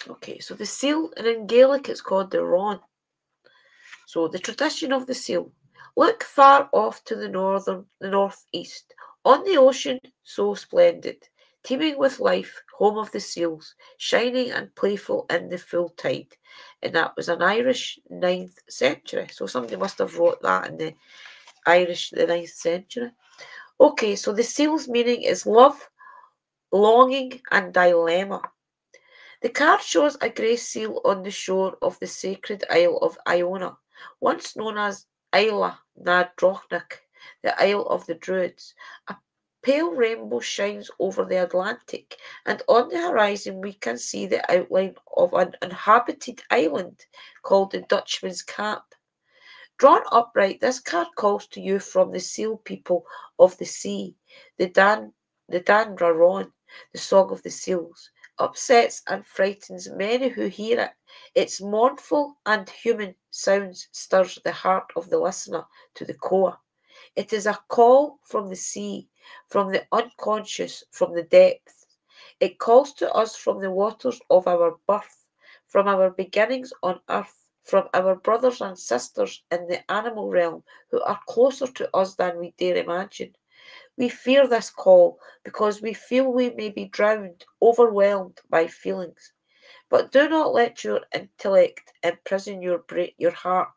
Okay, so the seal, and in Gaelic it's called the Ron. So the tradition of the seal. Look far off to the northeast, on the ocean so splendid, teeming with life, home of the seals, shining and playful in the full tide. And that was an Irish 9th century. So somebody must have wrote that in the 9th century. Okay, so the seal's meaning is love, longing, and dilemma. The card shows a grey seal on the shore of the sacred Isle of Iona, once known as Isla na Drochnac, the Isle of the Druids. A pale rainbow shines over the Atlantic, and on the horizon we can see the outline of an inhabited island called the Dutchman's Cap. Drawn upright, this card calls to you from the seal people of the sea, the Dan Raron, the song of the seals. Upsets and frightens many who hear it. Its mournful and human sounds stirs the heart of the listener to the core. It is a call from the sea, from the unconscious, from the depths. It calls to us from the waters of our birth, from our beginnings on earth, from our brothers and sisters in the animal realm who are closer to us than we dare imagine. We fear this call because we feel we may be drowned, overwhelmed by feelings. But do not let your intellect imprison your heart.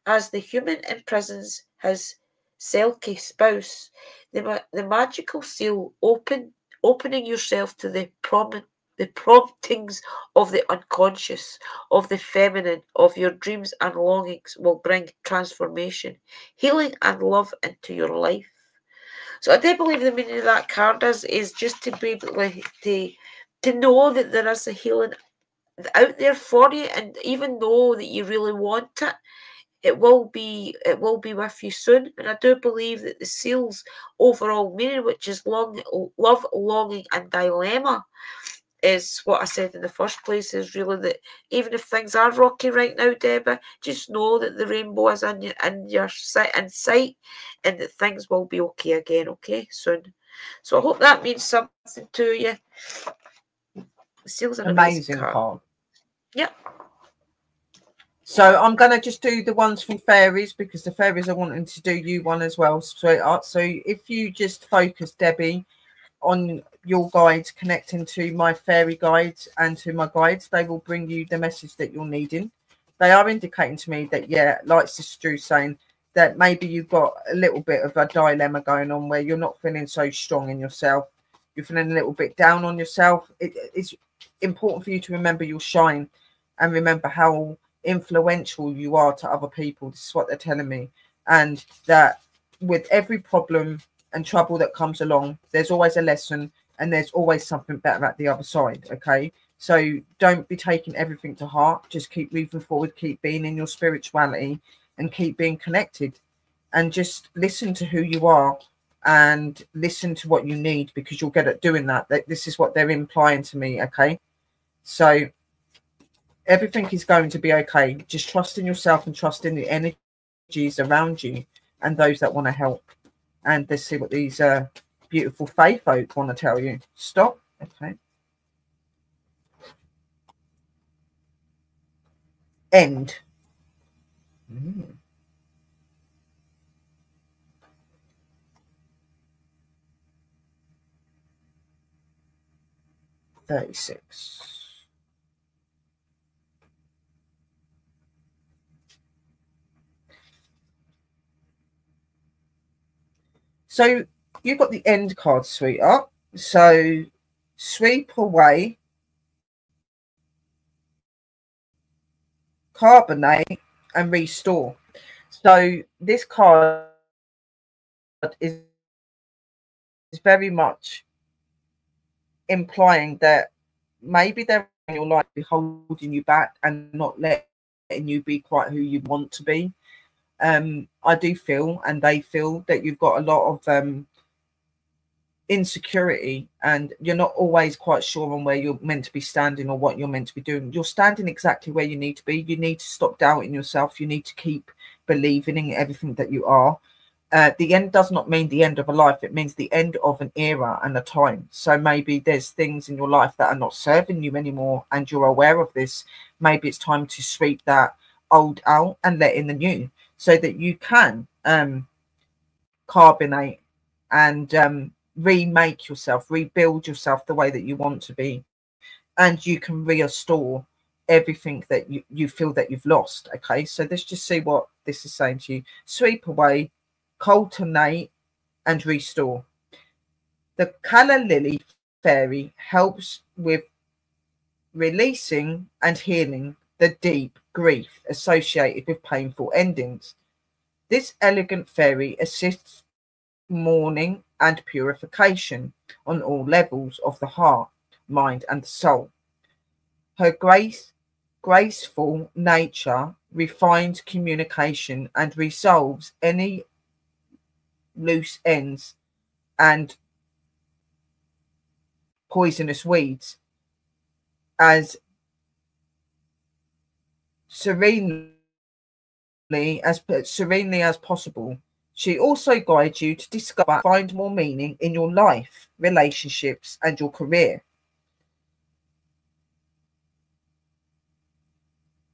As the human imprisons his Selkie spouse, the magical seal opening yourself to the promptings of the unconscious, of the feminine, of your dreams and longings will bring transformation, healing and love into your life. So I do believe the meaning of that card is just to be able to know that there is a healing out there for you, and even though that you really want it, it will be with you soon. And I do believe that the seal's overall meaning, which is love, longing, and dilemma, is what I said in the first place, is really that even if things are rocky right now, Debbie, just know that the rainbow is in sight, and that things will be okay again, okay, soon. So I hope that means something to you. The seal's an amazing card. Yep. So I'm going to just do the ones from fairies, because the fairies are wanting to do you one as well, sweetheart. So if you just focus, Debbie, on your guides, connecting to my fairy guides and to my guides, they will bring you the message that you're needing. They are indicating to me that, yeah, like Sister Drew saying, that maybe you've got a little bit of a dilemma going on where you're not feeling so strong in yourself. You're feeling a little bit down on yourself. It's important for you to remember your shine and remember how influential you are to other people. This is what they're telling me. And that with every problem and trouble that comes along, there's always a lesson, and there's always something better at the other side. Okay, so don't be taking everything to heart. Just keep moving forward, keep being in your spirituality, and keep being connected, and just listen to who you are and listen to what you need, because you'll get at doing that. This is what they're implying to me. Okay, so everything is going to be okay. Just trust in yourself and trust in the energies around you, and those that want to help. And let's see what these beautiful fae folk want to tell you. Stop. Okay. End. 36. So you've got the end card, sweetheart. So sweep away, carbonate, and restore. So this card is very much implying that maybe they're in your life be holding you back and not letting you be quite who you want to be. I do feel, and they feel, that you've got a lot of insecurity, and you're not always quite sure on where you're meant to be standing or what you're meant to be doing. You're standing exactly where you need to be. You need to stop doubting yourself. You need to keep believing in everything that you are. The end does not mean the end of a life. It means the end of an era and a time. So maybe there's things in your life that are not serving you anymore, and you're aware of this. Maybe it's time to sweep that old out and let in the new, so that you can carbonate and remake yourself, rebuild yourself the way that you want to be, and you can restore everything that you feel that you've lost. Okay, so let's just see what this is saying to you. Sweep away, cultivate, and restore. The colour lily fairy helps with releasing and healing the deep grief associated with painful endings. This elegant fairy assists mourning and purification on all levels of the heart, mind, and the soul. Her graceful nature refines communication and resolves any loose ends and poisonous weeds as serenely as possible. She also guides you to discover and find more meaning in your life, relationships, and your career.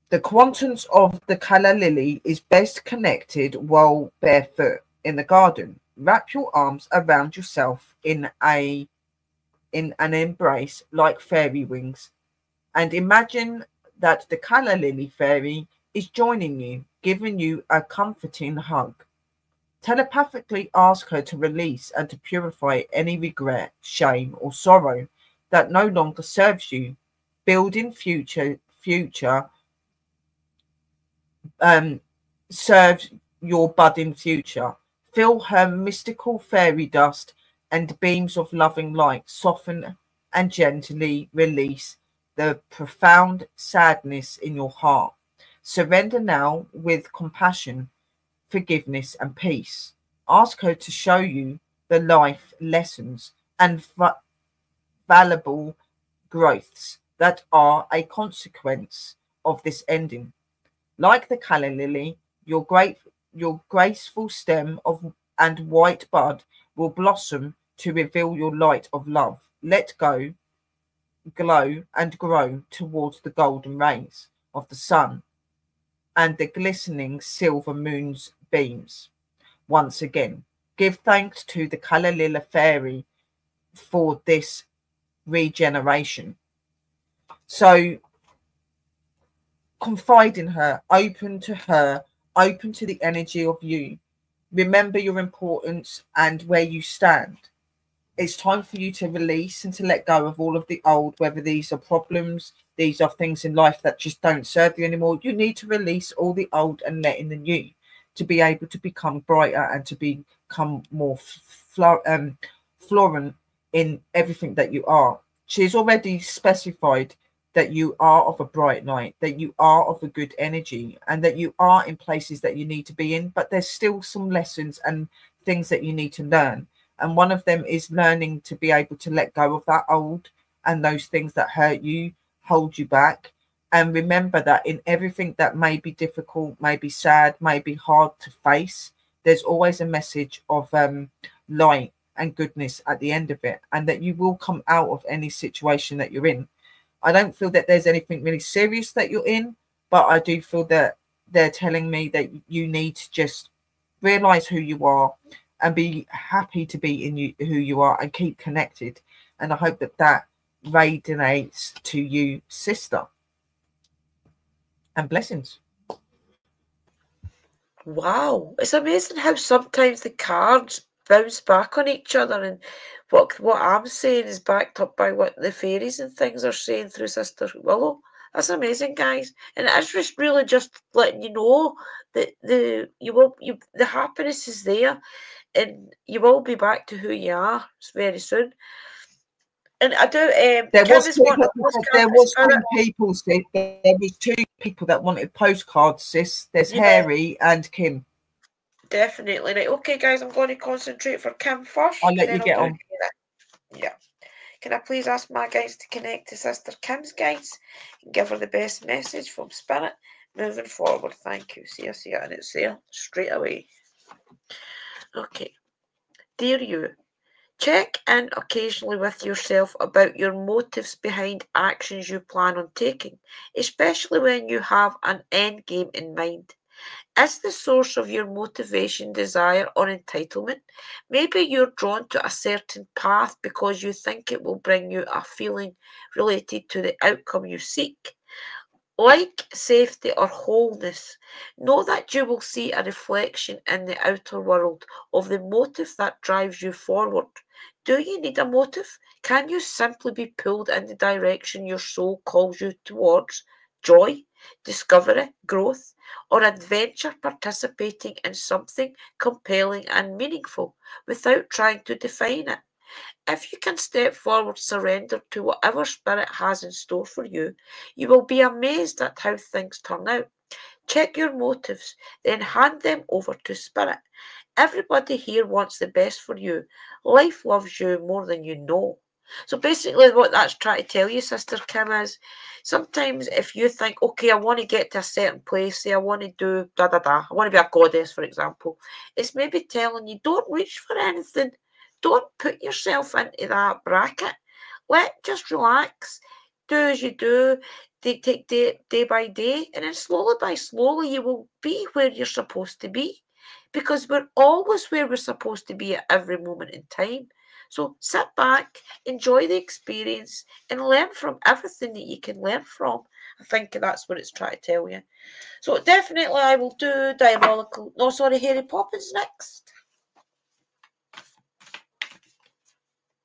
The quantums of the calla lily is best connected while barefoot in the garden. Wrap your arms around yourself in an embrace like fairy wings, and imagine that the calla lily fairy is joining you, giving you a comforting hug. Telepathically ask her to release and to purify any regret, shame, or sorrow that no longer serves you. Building future serves your budding future. Feel her mystical fairy dust and beams of loving light soften and gently release the profound sadness in your heart. Surrender now with compassion, forgiveness, and peace. Ask her to show you the life lessons and valuable growths that are a consequence of this ending. Like the calla lily, your graceful stem and white bud will blossom to reveal your light of love. Let go, glow, and grow towards the golden rays of the sun and the glistening silver moon's beams. Once again, give thanks to the calla lily fairy for this regeneration. So confide in her, open to the energy of you. Remember your importance and where you stand. It's time for you to release and to let go of all of the old, whether these are problems, these are things in life that just don't serve you anymore. You need to release all the old and let in the new to be able to become brighter and to become more florent in everything that you are. She's already specified that you are of a bright light, that you are of a good energy, and that you are in places that you need to be in, but there's still some lessons and things that you need to learn. And one of them is learning to be able to let go of that old and those things that hurt you, hold you back. And remember that in everything that may be difficult, may be sad, may be hard to face, there's always a message of light and goodness at the end of it, and that you will come out of any situation that you're in. I don't feel that there's anything really serious that you're in, but I do feel that they're telling me that you need to just realize who you are and be happy to be in you, who you are, and keep connected. And I hope that that radiates to you, sister. And blessings. Wow, it's amazing how sometimes the cards bounce back on each other, and what I'm saying is backed up by what the fairies and things are saying through Sister Willow. That's amazing, guys, and it's just really just letting you know that the happiness is there, and you will be back to who you are very soon. And I do. There Kim was is two, wanting a there postcard. was two people, sis. There was two people that wanted postcards, sis. There's Harry and Kim. Definitely. Right. Okay, guys, I'm going to concentrate for Kim first. I'll let you get on. Yeah. Can I please ask my guys to connect to Sister Kim's guides and give her the best message from Spirit moving forward? Thank you. See you, and it's there straight away. Okay. Dear you, check in occasionally with yourself about your motives behind actions you plan on taking, especially when you have an end game in mind. Is the source of your motivation desire or entitlement? Maybe you're drawn to a certain path because you think it will bring you a feeling related to the outcome you seek. Like safety or wholeness, know that you will see a reflection in the outer world of the motive that drives you forward. Do you need a motive? Can you simply be pulled in the direction your soul calls you towards? Joy, discovery, growth, or adventure, participating in something compelling and meaningful without trying to define it. If you can step forward, surrender to whatever Spirit has in store for you, you will be amazed at how things turn out. Check your motives, then hand them over to Spirit. Everybody here wants the best for you. Life loves you more than you know. So basically what that's trying to tell you, Sister Kim, is sometimes if you think, okay, I want to get to a certain place, say I want to do I want to be a goddess, for example, it's maybe telling you, don't reach for anything. Don't put yourself into that bracket. Just relax. Do as you do. Take day by day, and then slowly by slowly you will be where you're supposed to be. Because we're always where we're supposed to be at every moment in time. So sit back, enjoy the experience, and learn from everything that you can learn from. I think that's what it's trying to tell you. So definitely I will do Harry Poppins next.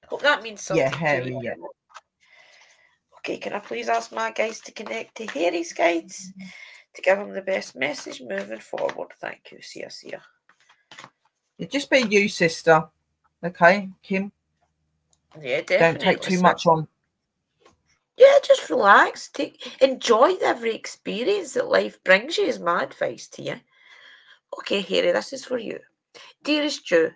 Hope that means something Harry, to you. Okay, can I please ask my guys to connect to Harry's guides to give him the best message moving forward? Thank you. See ya. Just be you, sister. Okay, Kim? Yeah, definitely. Don't take too much on. Yeah, just relax. Enjoy every experience that life brings you is my advice to you. Okay, Harry, this is for you. Dearest you,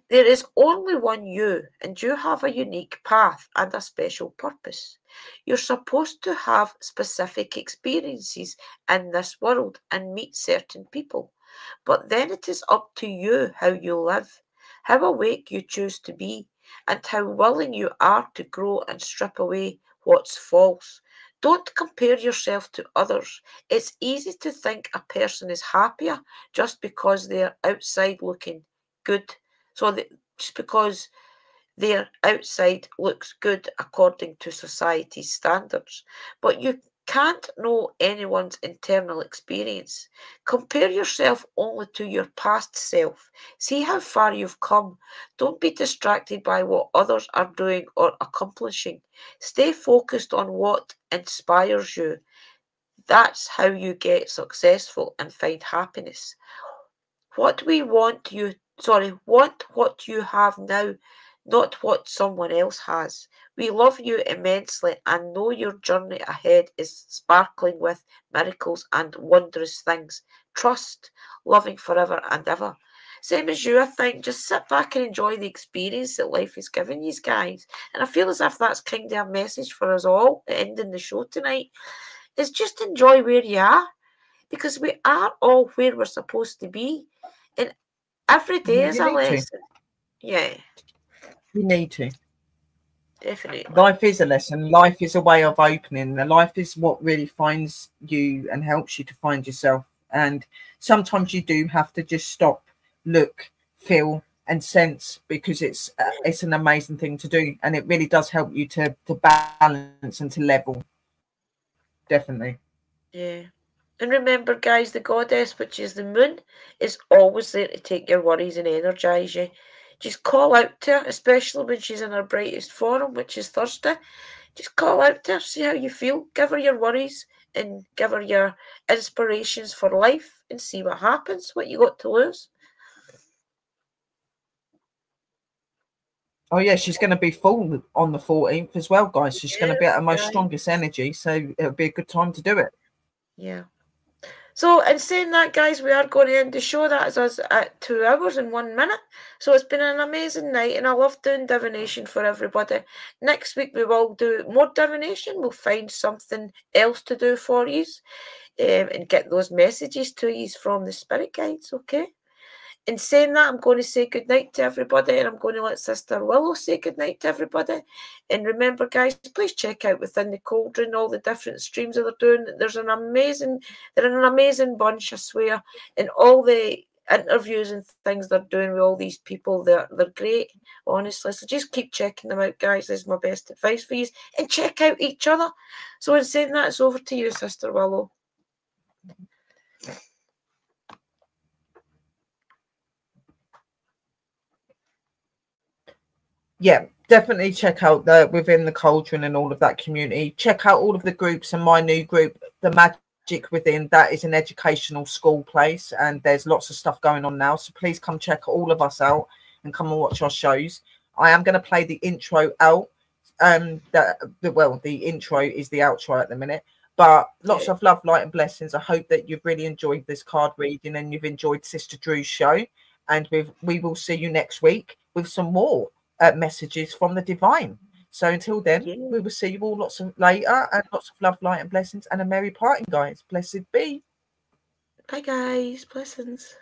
there is only one you, and you have a unique path and a special purpose. You're supposed to have specific experiences in this world and meet certain people. But then it is up to you how you live, how awake you choose to be, and how willing you are to grow and strip away what's false. Don't compare yourself to others. It's easy to think a person is happier just because they're outside looking good. Just because their outside looks good according to society's standards. But you can't know anyone's internal experience. Compare yourself only to your past self. See how far you've come. Don't be distracted by what others are doing or accomplishing. Stay focused on what inspires you. That's how you get successful and find happiness. Want what you have now, not what someone else has. We love you immensely and know your journey ahead is sparkling with miracles and wondrous things. Trust, loving forever and ever. Same as you, I think. Just sit back and enjoy the experience that life has given you guys. And I feel as if that's kind of a message for us all, ending the show tonight, is just enjoy where you are. Because we are all where we're supposed to be. And Every day is You a need to. lesson. Yeah, You need to. definitely. Life is a lesson. Life is a way of opening. The life is what really finds you and helps you to find yourself. And sometimes you do have to just stop, look, feel, and sense, because it's an amazing thing to do, and it really does help you to balance and to level. Definitely. Yeah. And remember, guys, the goddess, which is the moon, is always there to take your worries and energise you. Just call out to her, especially when she's in her brightest form, which is Thursday. Just call out to her, see how you feel, give her your worries and give her your inspirations for life and see what happens, what you got to lose. Oh yeah, she's going to be full on the 14th as well, guys. She's going to be at her most Guys. strongest energy, so it'll be a good time to do it. Yeah. So, in saying that, guys, we are going to end the show. That is us at 2 hours and 1 minute. So, it's been an amazing night, and I love doing divination for everybody. Next week, we will do more divination. We'll find something else to do for you and get those messages to you from the spirit guides, okay? In saying that, I'm going to say goodnight to everybody, and I'm going to let Sister Willow say goodnight to everybody. And remember, guys, please check out Within the Cauldron, all the different streams that they're doing. They're an amazing bunch, I swear. And all the interviews and things they're doing with all these people, they're great, honestly. So just keep checking them out, guys. This is my best advice for you. And check out each other. So in saying that, it's over to you, Sister Willow. Yeah, definitely check out the Within the Cauldron and all of that community. Check out all of the groups and my new group, the Magic Within. That is an educational school place, and there's lots of stuff going on now. So please come check all of us out and come and watch our shows. I am going to play the intro out. The intro is the outro at the minute. But lots of love, light, and blessings. I hope that you've really enjoyed this card reading and you've enjoyed Sister Drew's show. And we will see you next week with some more messages from the divine. So until then, we will see you all lots of later, and lots of love, light, and blessings, and a merry parting, guys. Blessed be. Bye, guys. Blessings.